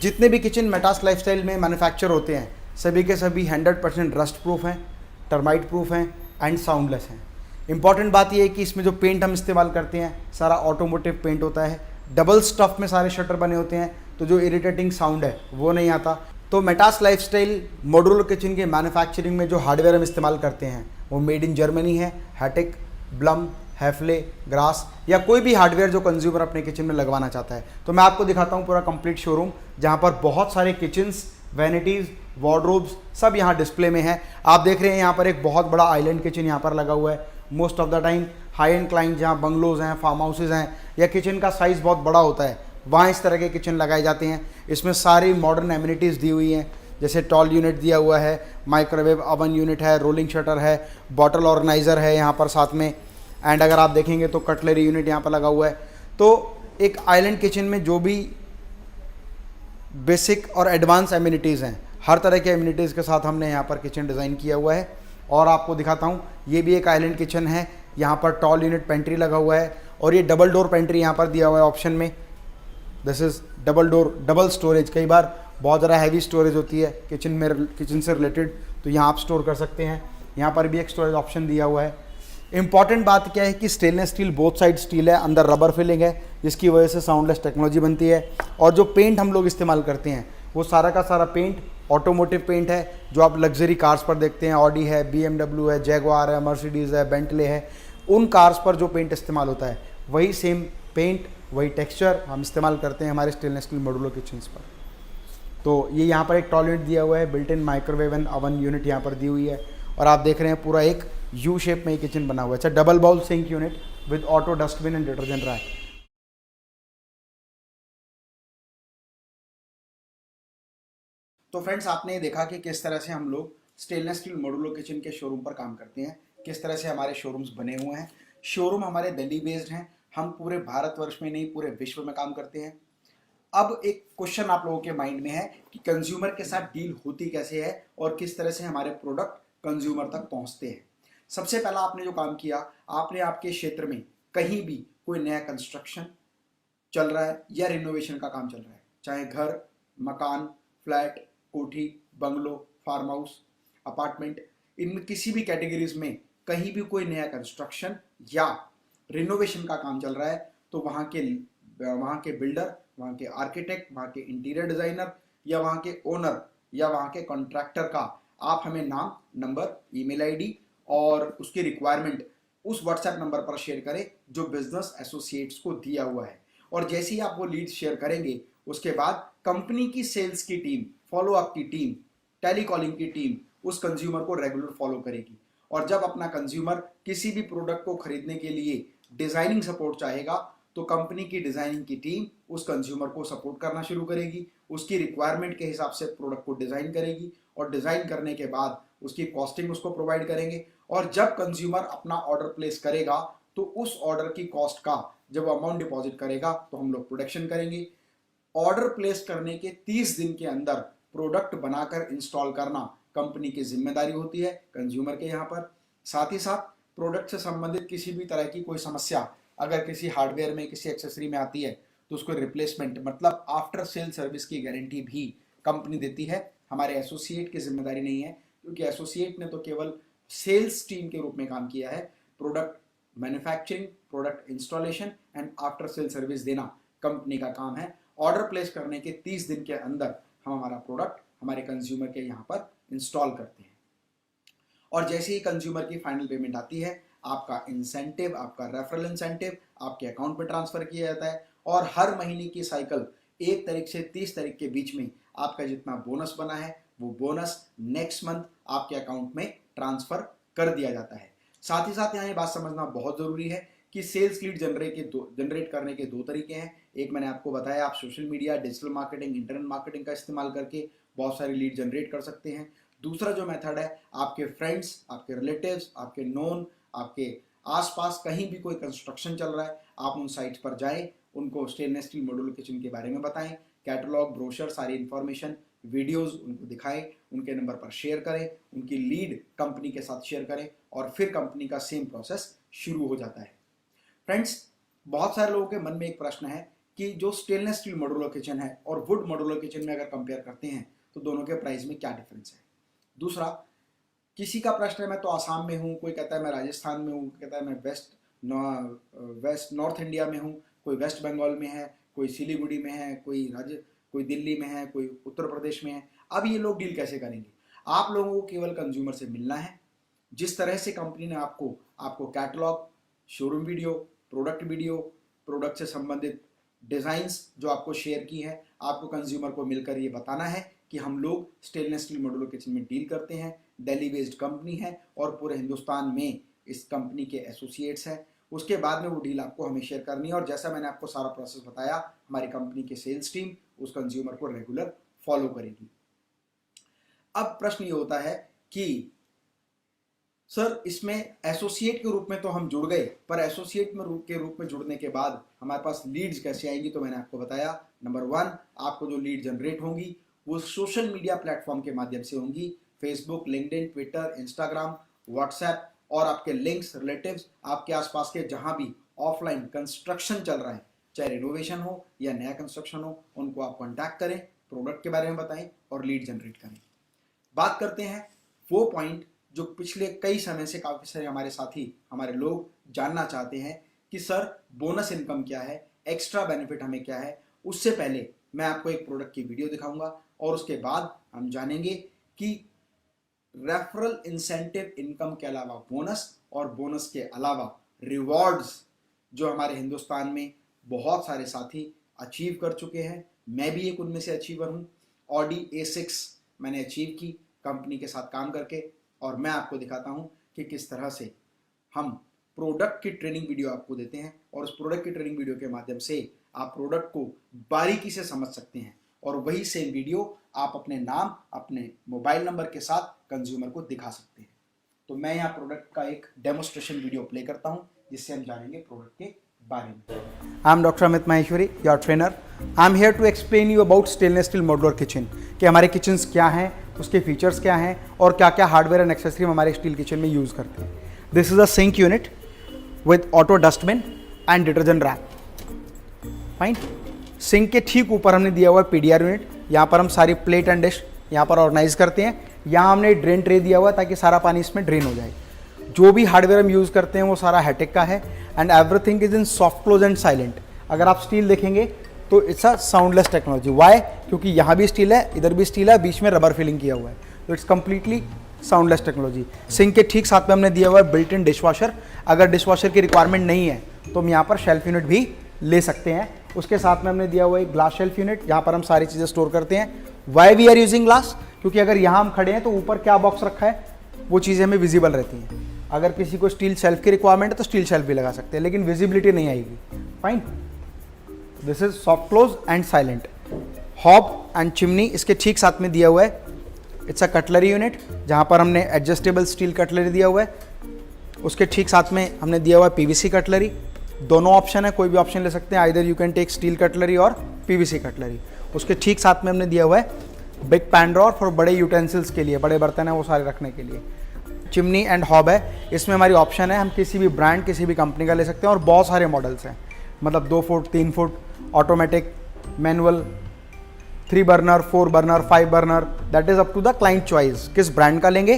जितने भी किचन मेटास लाइफस्टाइल में मैन्युफैक्चर होते हैं सभी के सभी 100% रस्ट प्रूफ हैं, टर्माइट प्रूफ हैं एंड साउंडलेस हैं। इंपॉर्टेंट बात यह है कि इसमें जो पेंट हम इस्तेमाल करते हैं सारा ऑटोमोटिव पेंट होता है। डबल स्टफ में सारे शटर बने होते हैं तो जो इरिटेटिंग साउंड है वो नहीं आता। तो मेटास लाइफस्टाइल मॉड्यूलर किचन के मैन्युफैक्चरिंग में जो हार्डवेयर हम इस्तेमाल करते हैं वो मेड इन जर्मनी है। हैटिक, ब्लम, हैफले, ग्रास या कोई भी हार्डवेयर जो कंज्यूमर अपने किचन में लगवाना चाहता है। तो मैं आपको दिखाता हूँ पूरा कंप्लीट शोरूम जहाँ पर बहुत सारे किचन्स, वैनिटीज़, वार्डरोब्स सब यहाँ डिस्प्ले में है। आप देख रहे हैं यहाँ पर एक बहुत बड़ा आइलैंड किचन यहाँ पर लगा हुआ है। Most of the time high and client जहाँ बंगलोज हैं, फार्म हाउसेज हैं या किचन का साइज़ बहुत बड़ा होता है वहाँ इस तरह के किचन लगाए जाते हैं। इसमें सारी मॉडर्न एमिनिटीज़ दी हुई हैं जैसे टॉल यूनिट दिया हुआ है, माइक्रोवेव अवन यूनिट है, रोलिंग शटर है, बॉटल ऑर्गेनाइज़र है यहाँ पर साथ में एंड अगर आप देखेंगे तो कटलरी यूनिट यहाँ पर लगा हुआ है। तो एक आइलैंड किचन में जो भी बेसिक और एडवांस एमिनिटीज़ हैं हर तरह के एमिनिटीज़ के साथ हमने यहाँ पर किचन डिज़ाइन किया हुआ है। और आपको दिखाता हूँ ये भी एक आइलैंड किचन है। यहाँ पर टॉल यूनिट पेंट्री लगा हुआ है और ये डबल डोर पेंट्री यहाँ पर दिया हुआ है ऑप्शन में। This is double door, double storage. कई बार बहुत ज़्यादा हैवी स्टोरेज होती है किचन से रिलेटेड तो यहाँ आप स्टोर कर सकते हैं। यहाँ पर भी एक स्टोरेज ऑप्शन दिया हुआ है। इंपॉर्टेंट बात क्या है कि stainless steel both side steel है, अंदर रबर फिलिंग है जिसकी वजह से साउंडलेस टेक्नोलॉजी बनती है। और जो पेंट हम लोग इस्तेमाल करते हैं वो सारा का सारा पेंट ऑटोमोटिव पेंट है जो आप लग्जरी कार्स पर देखते हैं। ऑडी है, BMW है, जैगवार है, मर्सिडीज़ है, बेंटले है, उन कार्स पर जो पेंट इस्तेमाल होता है वही सेम पेंट, वही टेक्सचर हम इस्तेमाल करते हैं हमारे स्टेनलेस स्टील मॉड्यूलर किचन्स पर। तो ये यहाँ पर एक टॉल यूनिट दिया हुआ है, built in microwave and oven unit यहाँ पर दी हुई है। और आप देख रहे हैं पूरा एक यू शेप में किचन बना हुआ है। अच्छा, double bowl sink unit with auto dustbin and detergent rack. तो फ्रेंड्स आपने देखा कि किस तरह से हम लोग स्टेनलेस स्टील मॉड्यूलर किचन के शोरूम पर काम करते हैं, किस तरह से हमारे शोरूम्स बने हुए हैं। शोरूम हमारे दिल्ली बेस्ड हैं, हम पूरे भारतवर्ष में नहीं पूरे विश्व में काम करते हैं। अब एक क्वेश्चन आप लोगों के माइंड में है कि कंज्यूमर के साथ डील होती कैसे है और किस तरह से हमारे प्रोडक्ट कंज्यूमर तक पहुंचते हैं। सबसे पहला आपने जो काम किया, आपने आपके क्षेत्र में कहीं भी कोई नया कंस्ट्रक्शन चल रहा है या रिनोवेशन का काम चल रहा है, चाहे घर, मकान, फ्लैट, कोठी, बंगलो, फार्म हाउस, अपार्टमेंट, इनमें किसी भी कैटेगरीज में कहीं भी कोई नया कंस्ट्रक्शन या रिनोवेशन का काम चल रहा है तो वहाँ के बिल्डर, वहाँ के आर्किटेक्ट, वहाँ के इंटीरियर डिजाइनर या वहाँ के ओनर या वहाँ के कॉन्ट्रैक्टर का आप हमें नाम, नंबर, ईमेल आईडी और उसकी रिक्वायरमेंट उस व्हाट्सएप नंबर पर शेयर करें जो बिजनेस एसोसिएट्स को दिया हुआ है। और जैसे ही आप वो लीड शेयर करेंगे उसके बाद कंपनी की सेल्स की टीम, फॉलो अप की टीम, टेलीकॉलिंग की टीम उस कंज्यूमर को रेगुलर फॉलो करेगी। और जब अपना कंज्यूमर किसी भी प्रोडक्ट को खरीदने के लिए डिजाइनिंग सपोर्ट चाहेगा तो कंपनी की डिजाइनिंग की टीम उस कंज्यूमर को सपोर्ट करना शुरू करेगी, उसकी रिक्वायरमेंट के हिसाब से प्रोडक्ट को डिजाइन करेगी और डिजाइन करने के बाद उसकी कॉस्टिंग उसको प्रोवाइड करेंगे। और जब कंज्यूमर अपना ऑर्डर प्लेस करेगा तो उस ऑर्डर की कॉस्ट का जब अमाउंट डिपॉजिट करेगा तो हम लोग प्रोडक्शन करेंगे। ऑर्डर प्लेस करने के 30 दिन के अंदर प्रोडक्ट बनाकर इंस्टॉल करना कंपनी की जिम्मेदारी होती है कंज्यूमर के यहाँ पर। साथ ही साथ प्रोडक्ट से संबंधित किसी भी तरह की कोई समस्या अगर किसी हार्डवेयर में, किसी एक्सेसरी में आती है तो उसको रिप्लेसमेंट मतलब आफ्टर सेल सर्विस की गारंटी भी कंपनी देती है। हमारे एसोसिएट की जिम्मेदारी नहीं है क्योंकि एसोसिएट ने तो केवल सेल्स टीम के रूप में काम किया है। Product manufacturing, product installation and after sale service देना कंपनी का काम है। ऑर्डर प्लेस करने के 30 दिन के अंदर हम हमारा प्रोडक्ट हमारे कंज्यूमर के यहाँ पर इंस्टॉल करते हैं और जैसे ही कंज्यूमर की फाइनल पेमेंट आती है, आपका इंसेंटिव, आपका रेफरल इंसेंटिव आपके अकाउंट में ट्रांसफर किया जाता है और हर महीने की साइकिल 1 तारीख से 30 तारीख के बीच में आपका जितना बोनस बना है वो बोनस नेक्स्ट मंथ आपके अकाउंट में ट्रांसफर कर दिया जाता है। साथ ही साथ यहाँ ये बात समझना बहुत जरूरी है कि सेल्स लीड जनरेट करने के 2 तरीके हैं। एक मैंने आपको बताया, आप social media, digital marketing, internet marketing का इस्तेमाल करके बहुत सारी लीड जनरेट कर सकते हैं। दूसरा जो मेथड है, आपके फ्रेंड्स, आपके रिलेटिव्स, आपके नोन, आपके आसपास कहीं भी कोई कंस्ट्रक्शन चल रहा है, आप उन साइट्स पर जाएं, उनको स्टेनलेस स्टील मॉड्यूलर किचन के बारे में बताएं, कैटलॉग, ब्रोशर, सारी इंफॉर्मेशन, वीडियोस उनको दिखाएं, उनके नंबर पर शेयर करें, उनकी लीड कंपनी के साथ शेयर करें और फिर कंपनी का सेम प्रोसेस शुरू हो जाता है। फ्रेंड्स, बहुत सारे लोगों के मन में एक प्रश्न है कि जो स्टेनलेस स्टील मॉड्यूलर किचन है और वुड मॉड्यूलर किचन में अगर कंपेयर करते हैं तो दोनों के प्राइस में क्या डिफरेंस है। दूसरा, किसी का प्रश्न है मैं तो आसाम में हूँ, कोई कहता है मैं राजस्थान में हूँ, कहता है मैं वेस्ट नॉर्थ इंडिया में हूँ, कोई वेस्ट बंगाल में है, कोई सिलीगुड़ी में है, कोई दिल्ली में है, कोई उत्तर प्रदेश में है। अब ये लोग डील कैसे करेंगे? आप लोगों को केवल कंज्यूमर से मिलना है। जिस तरह से कंपनी ने आपको कैटलॉग, शोरूम वीडियो, प्रोडक्ट से संबंधित डिजाइन्स जो आपको शेयर की है, आपको कंज्यूमर को मिलकर ये बताना है कि हम लोग स्टेनलेस स्टील मॉड्यूलर किचन में डील करते हैं, दिल्ली बेस्ड कंपनी है और पूरे हिंदुस्तान में इस कंपनी के एसोसिएट्स हैं। उसके बाद में वो डील आपको हमें शेयर करनी है और जैसा मैंने आपको सारा प्रोसेस बताया, हमारी कंपनी की सेल्स टीम उस कंज्यूमर को रेगुलर फॉलो करेगी। अब प्रश्न ये होता है कि सर, इसमें एसोसिएट के रूप में तो हम जुड़ गए, पर एसोसिएट के रूप में जुड़ने के बाद हमारे पास लीड्स कैसे आएंगी? तो मैंने आपको बताया, नंबर 1, आपको जो लीड जनरेट होंगी वो सोशल मीडिया प्लेटफॉर्म के माध्यम से होंगी। Facebook, LinkedIn, Twitter, Instagram, WhatsApp और आपके लिंक्स, रिलेटिव्स, आपके आसपास के जहां भी ऑफलाइन कंस्ट्रक्शन चल रहा है, चाहे रिनोवेशन हो या नया कंस्ट्रक्शन हो, उनको आप कॉन्टैक्ट करें, प्रोडक्ट के बारे में बताएं और लीड जनरेट करें। बात करते हैं वो पॉइंट जो पिछले कई समय से काफ़ी सारे हमारे साथी, हमारे लोग जानना चाहते हैं कि सर बोनस इनकम क्या है, एक्स्ट्रा बेनिफिट हमें क्या है। उससे पहले मैं आपको एक प्रोडक्ट की वीडियो दिखाऊंगा और उसके बाद हम जानेंगे कि रेफरल इंसेंटिव इनकम के अलावा बोनस और बोनस के अलावा रिवॉर्ड्स जो हमारे हिंदुस्तान में बहुत सारे साथी अचीव कर चुके हैं। मैं भी एक उनमें से अचीवर हूँ। ऑडी A6 मैंने अचीव की कंपनी के साथ काम करके और मैं आपको दिखाता हूँ कि किस तरह से हम प्रोडक्ट की ट्रेनिंग वीडियो आपको देते हैं और उस प्रोडक्ट की ट्रेनिंग वीडियो के माध्यम से आप प्रोडक्ट को बारीकी से समझ सकते हैं और वही सेम वीडियो आप अपने नाम, अपने मोबाइल नंबर के साथ कंज्यूमर को दिखा सकते हैं। तो मैं यहाँ प्रोडक्ट का एक डेमोस्ट्रेशन वीडियो प्ले करता हूँ जिससे हम जानेंगे प्रोडक्ट के बारे में। I am doctor Amit Maheshwari, your trainer. I am here to explain you about stainless steel modular kitchen, कि हमारे किचन्स क्या हैं, उसके फीचर्स क्या हैं और क्या क्या हार्डवेयर एंड एक्सेसरी हम हमारे स्टील किचन में यूज़ करते हैं। This is a sink unit with auto dustbin and detergent rack. Fine. Sink के ठीक ऊपर हमने दिया हुआ है PDR यूनिट। यहाँ पर हम सारी प्लेट एंड डिश यहाँ पर ऑर्गेनाइज करते हैं। यहाँ हमने ड्रेन ट्रे दिया हुआ है ताकि सारा पानी इसमें ड्रेन हो जाए। जो भी हार्डवेयर हम यूज़ करते हैं वो सारा हैटेक का है and everything is in soft close and silent. अगर आप स्टील देखेंगे तो it's a soundless technology. Why? क्योंकि यहाँ भी स्टील है, इधर भी स्टील है, बीच में रबर फिलिंग किया हुआ है, तो it's completely soundless technology. Sink के ठीक साथ में हमने दिया हुआ है बिल्ट इन डिशवॉशर। अगर डिशवॉशर की रिक्वायरमेंट नहीं है तो हम यहाँ पर शेल्फ यूनिट भी ले सकते हैं। उसके साथ में हमने दिया हुआ एक ग्लास शेल्फ यूनिट, जहाँ पर हम सारी चीज़ें स्टोर करते हैं। Why we are using glass? क्योंकि अगर यहाँ हम खड़े हैं तो ऊपर क्या बॉक्स रखा है वो चीज़ें हमें विजिबल रहती हैं। अगर किसी को स्टील शेल्फ की रिक्वायरमेंट है तो स्टील शेल्फ भी लगा सकते हैं, लेकिन विजिबिलिटी नहीं आएगी। Fine. This is soft close and silent. Hob and chimney इसके ठीक साथ में दिया हुआ है। इट्स अ कटलरी यूनिट, जहाँ पर हमने एडजस्टेबल स्टील कटलरी दिया हुआ है। उसके ठीक साथ में हमने दिया हुआ है PVC कटलरी। दोनों ऑप्शन है, कोई भी ऑप्शन ले सकते हैं। Either you can take steel cutlery और PVC कटलरी। उसके ठीक साथ में हमने दिया हुआ है बिग पैन ड्रॉअर फॉर बड़े यूटेंसिल्स के लिए, बड़े बर्तन है वो सारे रखने के लिए। चिमनी एंड हॉब है, इसमें हमारी ऑप्शन है, हम किसी भी ब्रांड, किसी भी कंपनी का ले सकते हैं और बहुत सारे मॉडल्स हैं। मतलब 2 foot, 3 foot, automatic, manual, 3 burner, 4 burner, 5 burner, that is up to the client choice किस ब्रांड का लेंगे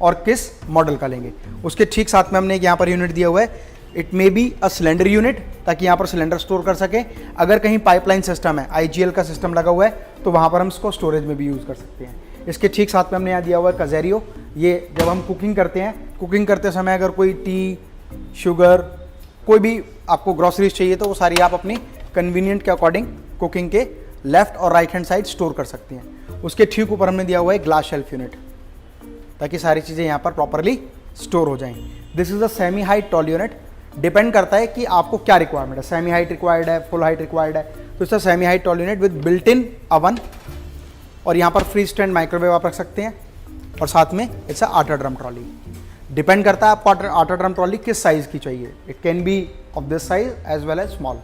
और किस मॉडल का लेंगे। उसके ठीक साथ में हमने एक यहाँ पर यूनिट दिया हुआ है, it may be a cylinder unit, ताकि यहाँ पर सिलेंडर स्टोर कर सकें। अगर कहीं पाइपलाइन सिस्टम है, IGL का सिस्टम लगा हुआ है, तो वहाँ पर हम इसको स्टोरेज में भी यूज़ कर सकते हैं। इसके ठीक साथ में हमने यहाँ दिया हुआ है कज़ेरियो। ये जब हम कुकिंग करते हैं, कुकिंग करते समय अगर कोई टी, शुगर, कोई भी आपको ग्रॉसरीज चाहिए तो वो सारी आप अपनी कन्वीनियंट के अकॉर्डिंग कुकिंग के लेफ्ट और राइट हैंड साइड स्टोर कर सकते हैं। उसके ठीक ऊपर हमने दिया हुआ है ग्लास शेल्फ यूनिट, ताकि सारी चीज़ें यहाँ पर प्रॉपरली स्टोर हो जाएं। This is a semi height tall unit. Depend करता है कि आपको क्या रिक्वायरमेंट है, सेमी हाइट रिक्वायर्ड है, फुल हाइट रिक्वायर्ड है, तो इसका semi height tall unit with built in oven, और यहाँ पर फ्री स्टैंड माइक्रोवेव आप रख सकते हैं, और साथ में इट्स अ आटा ड्रम ट्रॉली। डिपेंड करता है आपको आटा ड्रम ट्रॉली किस साइज़ की चाहिए। It can be of this size as well as small.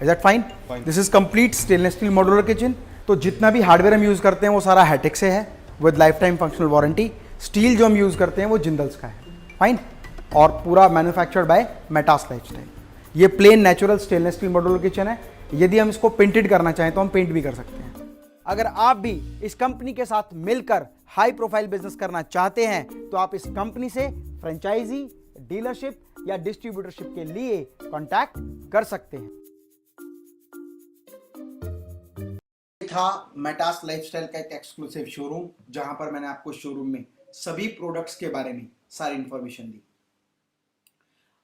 Is that fine? This is complete stainless steel modular kitchen. तो जितना भी हार्डवेयर हम यूज़ करते हैं वो सारा हैटेक से है with life time functional warranty. Steel जो हम यूज़ करते हैं वो जिंदल्स का है, फाइन, और पूरा मैन्युफैक्चर्ड बाय मेटास लाइफस्टाइल। ये plain natural stainless steel modular kitchen है। यदि हम इसको पेंटेड करना चाहें तो हम पेंट भी कर सकते हैं। अगर आप भी इस कंपनी के साथ मिलकर हाई प्रोफाइल बिजनेस करना चाहते हैं तो आप इस कंपनी से फ्रेंचाइजी, डीलरशिप या डिस्ट्रीब्यूटरशिप के लिए कांटेक्ट कर सकते हैं। था मेटास लाइफस्टाइल का एक एक्सक्लूसिव शोरूम, जहां पर मैंने आपको शोरूम में सभी प्रोडक्ट्स के बारे में सारी इंफॉर्मेशन दी।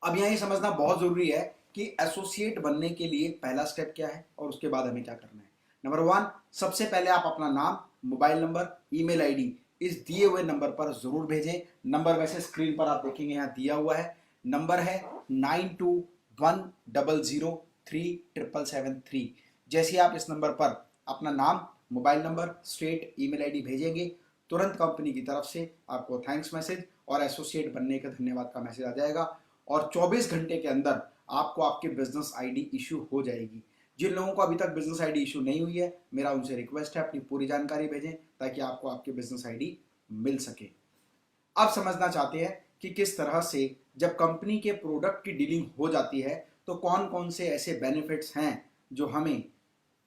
अब यहाँ ये समझना बहुत जरूरी है कि एसोसिएट बनने के लिए पहला स्टेप क्या है और उसके बाद हमें क्या करना है। नंबर 1, सबसे पहले आप अपना नाम, मोबाइल नंबर, ईमेल आईडी इस दिए हुए नंबर पर जरूर भेजें। नंबर वैसे स्क्रीन पर आप देखेंगे यहाँ दिया हुआ है। नंबर है 9210037773। जैसे आप इस नंबर पर अपना नाम, mobile number, state, email ID भेजेंगे, तुरंत कंपनी की तरफ से आपको थैंक्स मैसेज और एसोसिएट बनने का धन्यवाद का मैसेज आ जाएगा, और 24 घंटे के अंदर आपको आपकी बिजनेस आईडी इशू हो जाएगी। जिन लोगों को अभी तक बिजनेस आईडी इशू नहीं हुई है, मेरा उनसे रिक्वेस्ट है अपनी पूरी जानकारी भेजें ताकि आपको आपकी बिजनेस आईडी मिल सके। अब समझना चाहते हैं कि किस तरह से जब कंपनी के प्रोडक्ट की डीलिंग हो जाती है तो कौन कौन से ऐसे बेनिफिट्स हैं जो हमें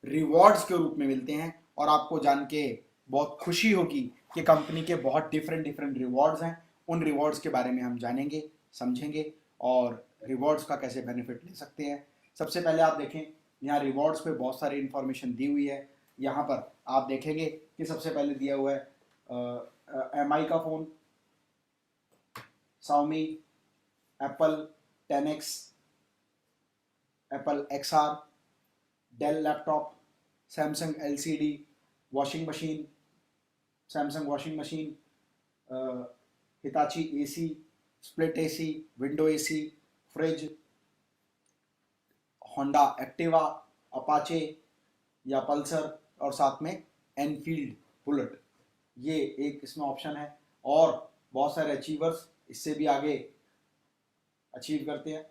रिवॉर्ड्स के रूप में मिलते हैं, और आपको जान के बहुत खुशी होगी कि कंपनी के बहुत डिफरेंट रिवॉर्ड्स हैं। उन रिवॉर्ड्स के बारे में हम जानेंगे, समझेंगे और रिवॉर्ड्स का कैसे बेनिफिट ले सकते हैं। सबसे पहले आप देखें, यहाँ रिवॉर्ड्स पे बहुत सारी इंफॉर्मेशन दी हुई है। यहाँ पर आप देखेंगे कि सबसे पहले दिया हुआ है MI का phone, Xiaomi, Apple 10X, Apple XR, Dell laptop, Samsung LCD, washing machine, Samsung washing machine, Hitachi AC, split AC, window AC, fridge, Honda Activa, Apache या पल्सर, और साथ में एनफील्ड बुलेट। ये एक इसमें ऑप्शन है, और बहुत सारे अचीवर्स इससे भी आगे अचीव करते हैं।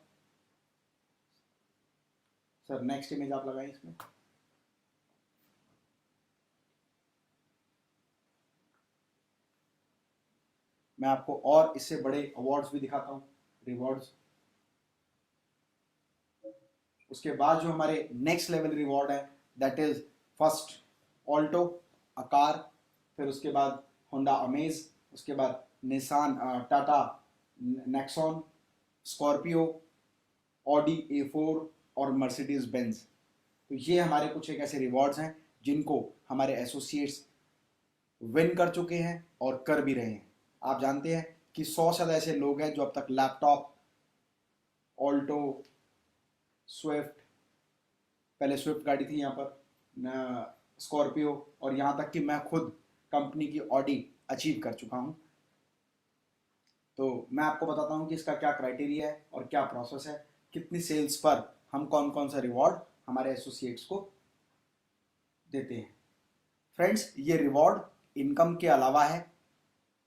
सर नेक्स्ट इमेज आप लगाएं इसमें। मैं आपको और इससे बड़े अवार्ड्स भी दिखाता हूं, रिवॉर्ड्स। उसके बाद जो हमारे नेक्स्ट लेवल रिवॉर्ड है that is first Alto, a car, फिर उसके बाद होंडा अमेज, उसके बाद Nissan, Tata Nexon, Scorpio, Audi A4 और मर्सिडीज बेंज। तो ये हमारे कुछ एक ऐसे रिवॉर्ड्स हैं जिनको हमारे एसोसिएट्स विन कर चुके हैं और कर भी रहे हैं। आप जानते हैं कि 100 से ज़्यादा ऐसे लोग हैं जो अब तक लैपटॉप, ऑल्टो, स्विफ्ट, पहले स्विफ्ट गाड़ी थी यहाँ पर, स्कॉर्पियो, और यहाँ तक कि मैं खुद कंपनी की ऑडी अचीव कर चुका हूँ। तो मैं आपको बताता हूँ कि इसका क्या क्राइटेरिया है और क्या प्रोसेस है, कितनी सेल्स पर हम कौन कौन सा रिवॉर्ड हमारे एसोसिएट्स को देते हैं। फ्रेंड्स, ये रिवॉर्ड इनकम के अलावा है,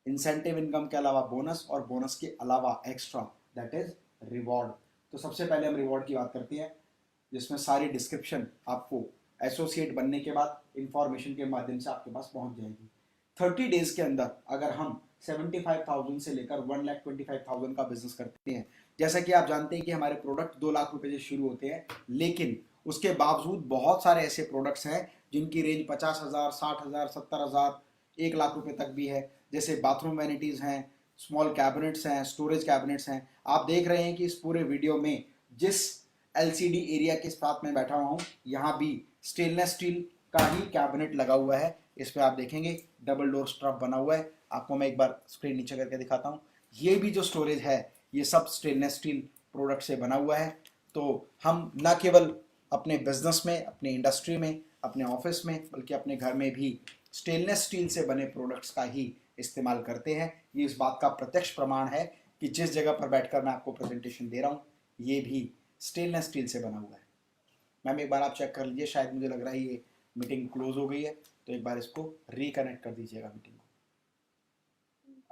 इंसेंटिव इनकम के अलावा बोनस, और बोनस के अलावा एक्स्ट्रा, दैट इज रिवॉर्ड। तो सबसे पहले हम रिवॉर्ड की बात करते हैं, जिसमें सारी डिस्क्रिप्शन आपको एसोसिएट बनने के बाद इंफॉर्मेशन के माध्यम से आपके पास पहुंच जाएगी। 30 डेज के अंदर अगर हम 75,000 से लेकर 1,25,000 का बिजनेस करते हैं, जैसा कि आप जानते हैं कि हमारे प्रोडक्ट 2 लाख रुपए से शुरू होते हैं, लेकिन उसके बावजूद बहुत सारे ऐसे प्रोडक्ट्स हैं जिनकी रेंज 50,000, 60,000, 70,000, 1 लाख रुपए तक भी है। जैसे बाथरूम वैनिटीज़ हैं, स्मॉल कैबिनेट्स हैं, स्टोरेज कैबिनेट्स हैं। आप देख रहे हैं कि इस पूरे वीडियो में जिस एलसीडी एरिया के साथ में बैठा हुआ हूँ, यहाँ भी स्टेनलेस स्टील का ही कैबिनेट लगा हुआ है। इस पर आप देखेंगे डबल डोर स्ट्रप बना हुआ है। आपको मैं एक बार स्क्रीन नीचे करके दिखाता हूँ। ये भी जो स्टोरेज है ये सब स्टेनलेस स्टील प्रोडक्ट से बना हुआ है। तो हम न केवल अपने बिजनेस में, अपने इंडस्ट्री में, अपने ऑफिस में, बल्कि अपने घर में भी स्टेनलेस स्टील से बने प्रोडक्ट्स का ही इस्तेमाल करते हैं। ये इस बात का प्रत्यक्ष प्रमाण है कि जिस जगह पर बैठकर मैं आपको प्रेजेंटेशन दे रहा हूँ ये भी स्टेनलेस स्टील से बना हुआ है। मैम एक बार आप चेक कर लीजिए, शायद मुझे लग रहा है ये मीटिंग क्लोज हो गई है, तो एक बार इसको रिकनेक्ट कर दीजिएगा मीटिंग को।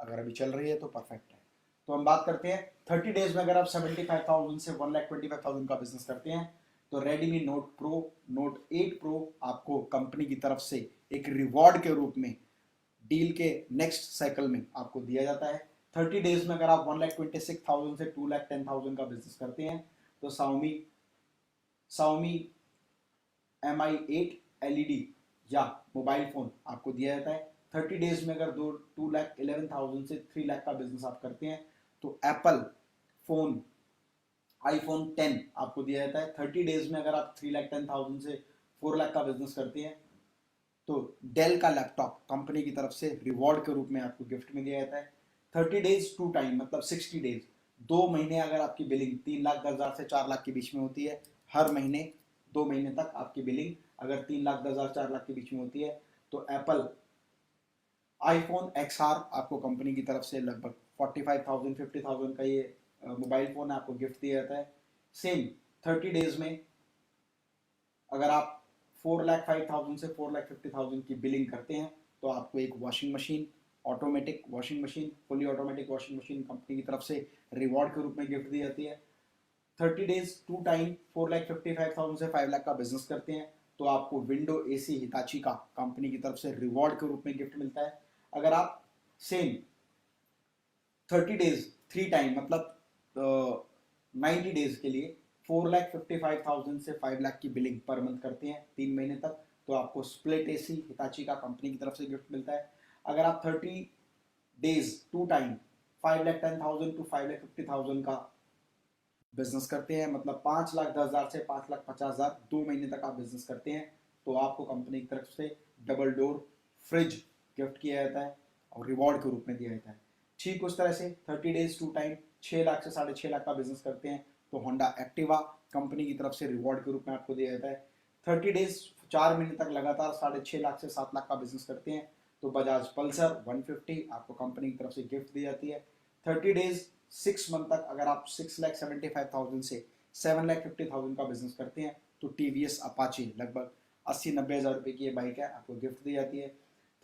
अगर अभी चल रही है तो परफेक्ट है। तो हम बात करते हैं 30 डेज में अगर आप 75,000 से 1,25,000 का बिजनेस करते हैं तो Redmi note pro, note 8 pro आपको कंपनी की तरफ से एक रिवॉर्ड के रूप में डील के नेक्स्ट साइकिल में आपको दिया जाता है। 30 डेज में अगर आप 1,26,000 से 2,10,000 का बिजनेस करते हैं तो Xiaomi Mi 8 LED या मोबाइल फोन आपको दिया जाता है। 30 डेज में अगर 2,11,000 से 3 लाख का बिजनेस आप करते हैं तो एप्पल फोन iPhone 10 आपको दिया जाता है। 30 डेज में अगर आप 3,10,000 से 4 लाख का बिजनेस करते हैं तो डेल का लैपटॉप कंपनी की तरफ से रिवॉर्ड के रूप में आपको गिफ्ट में दिया जाता है। 30 डेज टू टाइम मतलब 60 डेज, 2 महीने अगर आपकी बिलिंग 3,10,000 से 4 लाख के बीच में होती है, हर महीने 2 महीने तक आपकी बिलिंग अगर 3,10,000 4 लाख के बीच में होती है तो एप्पल iPhone XR आपको कंपनी की तरफ से लगभग 45,000 50,000 का ये मोबाइल फोन आपको गिफ्ट दिया जाता है। सेम 30 डेज में अगर आप 4,05,000 से 4,50,000 की बिलिंग करते हैं तो आपको एक washing machine, automatic washing machine, fully automatic washing machine company की तरफ से रिवॉर्ड के रूप में गिफ्ट दी जाती है। 30 डेज टू टाइम 4,55,000 से 5 लाख का बिजनेस करते हैं तो आपको विंडो AC हिताची का कंपनी की तरफ से रिवॉर्ड के रूप में गिफ्ट मिलता है। अगर आप सेम 30 डेज 3 टाइम मतलब 90 डेज के लिए 4,55,000 से 5 लाख की बिलिंग पर मंथ करते हैं 3 महीने तक तो आपको स्प्लिट AC हिताची का कंपनी की तरफ से गिफ्ट मिलता है। अगर आप 30 डेज टू टाइम 5,10,000 टू 5,50,000 का बिजनेस करते हैं मतलब 5,10,000 से 5,50,000 2 महीने तक आप बिजनेस करते हैं तो आपको कंपनी की तरफ से डबल डोर फ्रिज गिफ्ट किया जाता है और रिवॉर्ड के रूप में दिया जाता है। ठीक उस तरह से 30 डेज टू टाइम 6 लाख से 6.5 लाख का बिजनेस करते हैं तो होंडा एक्टिवा कंपनी की तरफ से रिवॉर्ड के रूप में आपको दिया जाता है। 30 डेज 4 महीने तक लगातार 6.5 लाख से 7 लाख का बिजनेस करते हैं तो बजाज पल्सर 150 आपको कंपनी की तरफ से गिफ्ट दी जाती है। 30 डेज 6 मंथ तक अगर आप 6,75,000 से 7,50,000 का बिजनेस करते हैं तो TVS अपाची लगभग 80-90 हज़ार रुपये की ये बाइक है आपको गिफ्ट दी जाती है।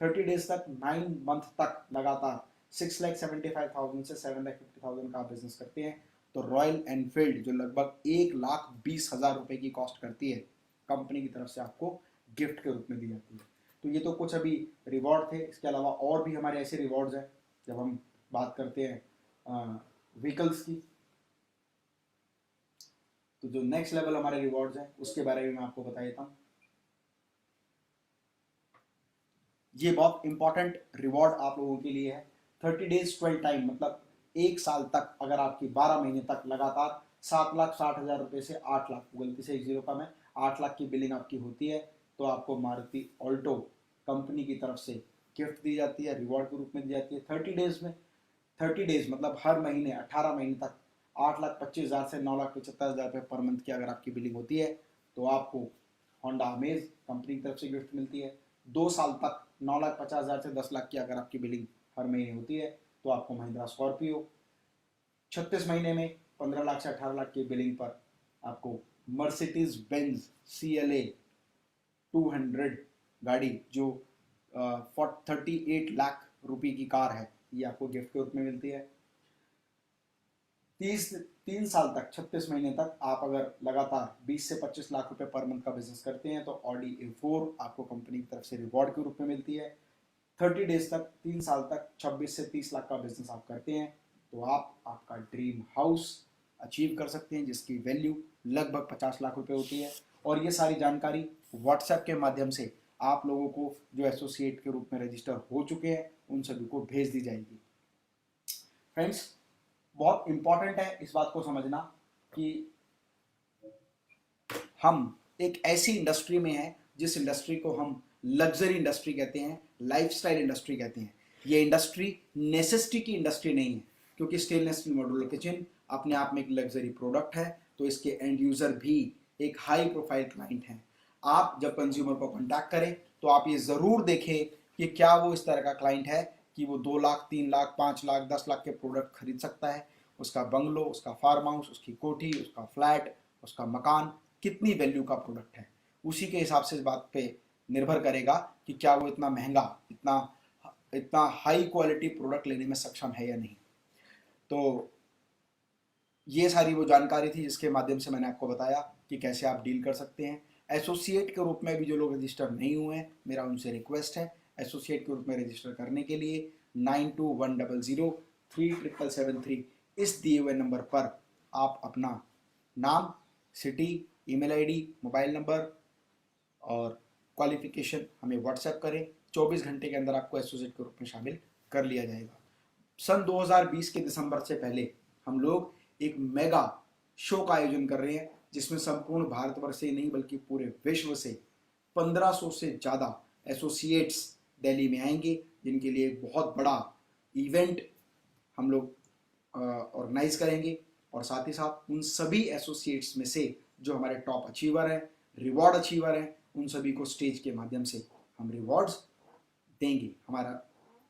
30 डेज तक 9 मंथ तक लगातार 6,75,000 से 7,50,000 का बिजनेस करते हैं तो रॉयल एनफील्ड जो लगभग 1,20,000 रुपये की कॉस्ट करती है कंपनी की तरफ से आपको गिफ्ट के रूप में दी जाती है। तो ये तो कुछ अभी रिवॉर्ड थे, इसके अलावा और भी हमारे ऐसे रिवॉर्ड्स हैं जब हम बात करते हैं व्हीकल्स की। तो जो नेक्स्ट लेवल हमारे रिवॉर्ड्स हैं उसके बारे में मैं आपको बता देता हूँ। ये बहुत इंपॉर्टेंट रिवॉर्ड आप लोगों के लिए है। 30 डेज 12 टाइम मतलब 1 साल तक अगर आपकी 12 महीने तक लगातार 7,60,000 रुपये से 8 लाख, गलती से एक जीरो का मैं 8 लाख की बिलिंग आपकी होती है तो आपको मारुति ऑल्टो कंपनी की तरफ से गिफ्ट दी जाती है, रिवॉर्ड के रूप में दी जाती है। 30 डेज में 30 डेज मतलब हर महीने 18 महीने तक 8,25,000 से 9,75,000 रुपये पर मंथ की अगर आपकी बिलिंग होती है तो आपको होंडा अमेज कंपनी की तरफ से गिफ्ट मिलती है। 2 साल तक 9,50,000 से 10 लाख की अगर आपकी बिलिंग हर महीने होती है तो आपको महिंद्रा स्कॉर्पियो। 36 महीने में 15 लाख से 18 लाख की बिलिंग पर आपको मर्सिडीज बेंज CLA 200 गाड़ी जो 38 लाख रुपए की कार है ये आपको गिफ्ट के रूप में मिलती है। 3 साल तक 36 महीने तक आप अगर लगातार 20 से 25 लाख रुपए पर मंथ का बिजनेस करते हैं तो ऑडी A4 आपको कंपनी की तरफ से रिवॉर्ड के रूप में मिलती है। 30 डेज तक 3 साल तक 26 से 30 लाख का बिजनेस आप करते हैं तो आप आपका ड्रीम हाउस अचीव कर सकते हैं जिसकी वैल्यू लगभग 50 लाख रुपए होती है। और ये सारी जानकारी व्हाट्सएप के माध्यम से आप लोगों को जो एसोसिएट के रूप में रजिस्टर हो चुके हैं उन सभी को भेज दी जाएगी। फ्रेंड्स, बहुत इंपॉर्टेंट है इस बात को समझना कि हम एक ऐसी इंडस्ट्री में हैं जिस इंडस्ट्री को हम लग्जरी इंडस्ट्री कहते हैं, लाइफस्टाइल इंडस्ट्री कहते हैं। ये इंडस्ट्री नेसेसिटी की इंडस्ट्री नहीं है, क्योंकि स्टेनलेस स्टील मॉड्यूलर किचन अपने आप में एक लग्जरी प्रोडक्ट है, तो इसके एंड यूजर भी एक हाई प्रोफाइल क्लाइंट हैं। आप जब कंज्यूमर को कॉन्टैक्ट करें तो आप ये जरूर देखें कि क्या वो इस तरह का क्लाइंट है कि वो 2 लाख, 3 लाख, 5 लाख, 10 लाख के प्रोडक्ट खरीद सकता है। उसका बंगलो, उसका फार्म हाउस, उसकी कोठी, उसका फ्लैट, उसका मकान कितनी वैल्यू का प्रोडक्ट है, उसी के हिसाब से इस बात पे निर्भर करेगा कि क्या वो इतना महंगा, इतना इतना हाई क्वालिटी प्रोडक्ट लेने में सक्षम है या नहीं। तो ये सारी वो जानकारी थी जिसके माध्यम से मैंने आपको बताया कि कैसे आप डील कर सकते हैं। एसोसिएट के रूप में भी जो लोग रजिस्टर नहीं हुए हैं, मेरा उनसे रिक्वेस्ट है एसोसिएट के रूप में रजिस्टर करने के लिए 9210037773 इस दिए हुए नंबर पर आप अपना नाम, city, email ID, mobile number और क्वालिफिकेशन हमें व्हाट्सएप करें। 24 घंटे के अंदर आपको एसोसिएट के रूप में शामिल कर लिया जाएगा। सन 2020 के दिसंबर से पहले हम लोग एक मेगा शो का आयोजन कर रहे हैं, जिसमें संपूर्ण भारतवर्ष से नहीं बल्कि पूरे विश्व से 1500 से ज़्यादा एसोसिएट्स दिल्ली में आएंगे, जिनके लिए एक बहुत बड़ा इवेंट हम लोग ऑर्गेनाइज करेंगे। और साथ ही साथ उन सभी एसोसिएट्स में से जो हमारे टॉप अचीवर हैं, रिवॉर्ड अचीवर हैं, उन सभी को स्टेज के माध्यम से हम रिवॉर्ड्स देंगे। हमारा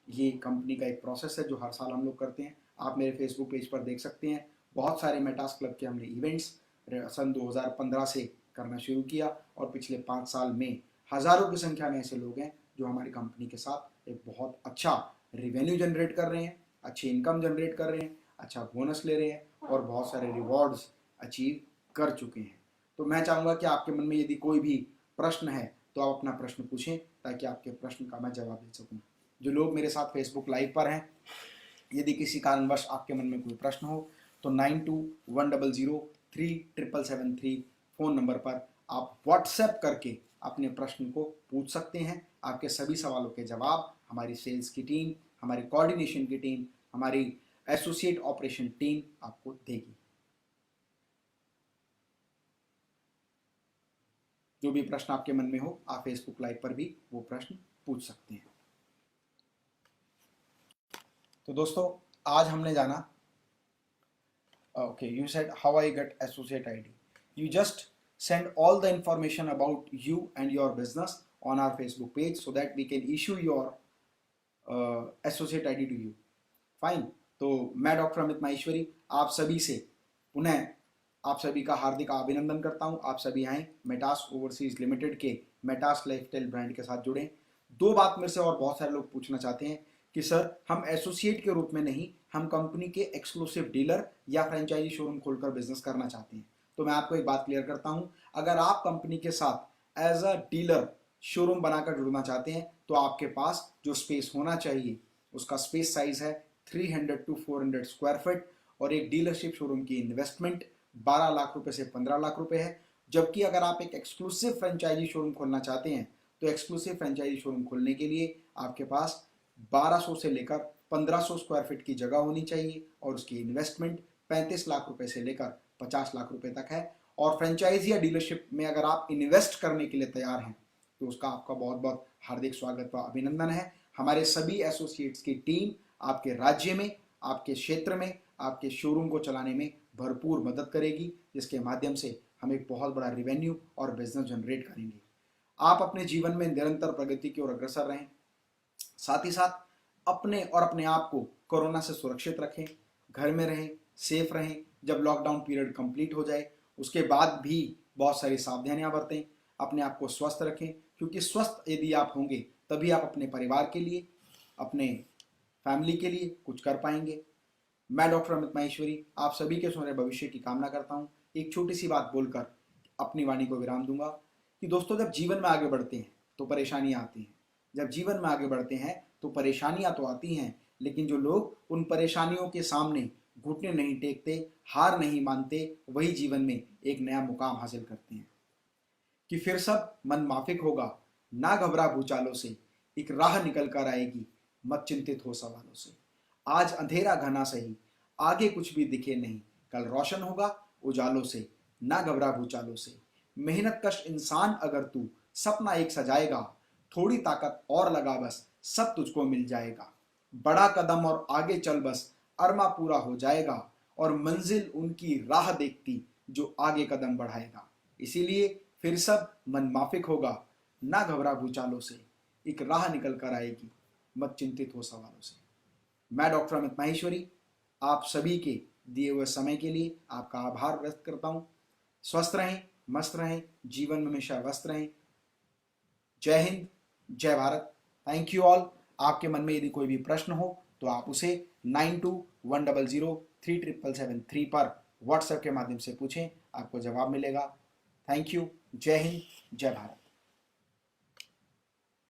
ये कंपनी का एक प्रोसेस है जो हर साल हम लोग करते हैं। आप मेरे फेसबुक पेज पर देख सकते हैं, बहुत सारे मेटास क्लब के हमने इवेंट्स सन 2015 से करना शुरू किया और पिछले 5 साल में हज़ारों की संख्या में ऐसे लोग हैं जो हमारी कंपनी के साथ एक बहुत अच्छा रिवेन्यू जनरेट कर रहे हैं, अच्छी इनकम जनरेट कर रहे हैं, अच्छा बोनस ले रहे हैं और बहुत सारे रिवॉर्ड्स अचीव कर चुके हैं। तो मैं चाहूँगा कि आपके मन में यदि कोई भी प्रश्न है तो आप अपना प्रश्न पूछें, ताकि आपके प्रश्न का मैं जवाब दे सकूँ। जो लोग मेरे साथ फेसबुक लाइव पर हैं, यदि किसी कारणवश आपके मन में कोई प्रश्न हो तो 9210037773 फ़ोन नंबर पर आप व्हाट्सएप करके अपने प्रश्न को पूछ सकते हैं। आपके सभी सवालों के जवाब हमारी सेल्स की टीम, हमारी कोऑर्डिनेशन की टीम, हमारी एसोसिएट ऑपरेशन टीम आपको देगी। जो भी प्रश्न आपके मन में हो, आप फेसबुक लाइव पर भी वो प्रश्न पूछ सकते हैं। तो दोस्तों, आज हमने जाना, okay, you said how I get associate ID. You just send all the information about you and your business on our Facebook page so that we can issue your associate ID to you. Fine. तो मैं doctor Amit Maheshwari आप सभी से पुनः आप सभी का हार्दिक अभिनंदन करता हूं। आप सभी आए मेटास ओवरसीज लिमिटेड के मेटास लाइफस्टाइल ब्रांड के साथ जुड़े। दो बात मेरे से और बहुत सारे लोग पूछना चाहते हैं कि सर, हम एसोसिएट के रूप में नहीं, हम कंपनी के एक्सक्लूसिव डीलर या फ्रेंचाइजी शोरूम खोलकर बिजनेस करना चाहते हैं। तो मैं आपको एक बात क्लियर करता हूं, अगर आप कंपनी के साथ एज अ डीलर शोरूम बनाकर जुड़ना चाहते हैं तो आपके पास जो स्पेस होना चाहिए उसका स्पेस साइज है 300 to 400 स्क्वायर फीट और एक डीलरशिप शोरूम की इन्वेस्टमेंट 12 लाख रुपए से 15 लाख रुपए है। जबकि अगर आप एक एक्सक्लूसिव फ्रेंचाइजी शोरूम खोलना चाहते हैं तो एक्सक्लूसिव फ्रेंचाइजी शोरूम खोलने के लिए आपके पास 1200 से लेकर 1500 स्क्वायर फीट की जगह होनी चाहिए और उसकी इन्वेस्टमेंट 35 लाख रुपए से लेकर 50 लाख रुपए तक है। और फ्रेंचाइजी या डीलरशिप में अगर आप इन्वेस्ट करने के लिए तैयार हैं तो उसका आपका बहुत बहुत हार्दिक स्वागत व अभिनंदन है। हमारे सभी एसोसिएट्स की टीम आपके राज्य में, आपके क्षेत्र में, आपके शोरूम को चलाने में भरपूर मदद करेगी, जिसके माध्यम से हम एक बहुत बड़ा रिवेन्यू और बिजनेस जनरेट करेंगे। आप अपने जीवन में निरंतर प्रगति की ओर अग्रसर रहें, साथ ही साथ अपने और अपने आप को कोरोना से सुरक्षित रखें, घर में रहें, सेफ रहें। जब लॉकडाउन पीरियड कंप्लीट हो जाए उसके बाद भी बहुत सारी सावधानियां बरतें, अपने आप को स्वस्थ रखें, क्योंकि स्वस्थ यदि आप होंगे तभी आप अपने परिवार के लिए, अपने फैमिली के लिए कुछ कर पाएंगे। मैं डॉक्टर अमित माहेश्वरी आप सभी के सुनहरे भविष्य की कामना करता हूँ। एक छोटी सी बात बोलकर अपनी वाणी को विराम दूंगा कि दोस्तों, जब जीवन में आगे बढ़ते हैं तो परेशानियां आती हैं। जब जीवन में आगे बढ़ते हैं तो परेशानियां तो आती हैं, लेकिन जो लोग उन परेशानियों के सामने घुटने नहीं टेकते, हार नहीं मानते, वही जीवन में एक नया मुकाम हासिल करते हैं। कि फिर सब मन माफिक होगा, ना घबरा भूचालों से, एक राह निकल कर आएगी, मत चिंतित हो सवालों से। आज अंधेरा घना सही, आगे कुछ भी दिखे नहीं, कल रोशन होगा उजालों से, ना घबरा भूचालों से। मेहनत कश इंसान अगर तू सपना एक सजाएगा, थोड़ी ताकत और लगा बस सब तुझको मिल जाएगा। बड़ा कदम और आगे चल बस अरमा पूरा हो जाएगा, और मंजिल उनकी राह देखती जो आगे कदम बढ़ाएगा। इसीलिए फिर सब मन माफिक होगा, ना घबरा भूचालों से, एक राह निकल कर आएगी, मत चिंतित हो सवालों से। मैं डॉक्टर अमित माहेश्वरी आप सभी के दिए हुए समय के लिए आपका आभार व्यक्त करता हूँ। स्वस्थ रहें, मस्त रहें, जीवन में हमेशा व्यस्त रहें। जय हिंद, जय भारत। Thank you all. आपके मन में यदि कोई भी प्रश्न हो तो आप उसे 9210037773 पर व्हाट्सएप के माध्यम से पूछें, आपको जवाब मिलेगा। Thank you. जय हिंद, जय भारत।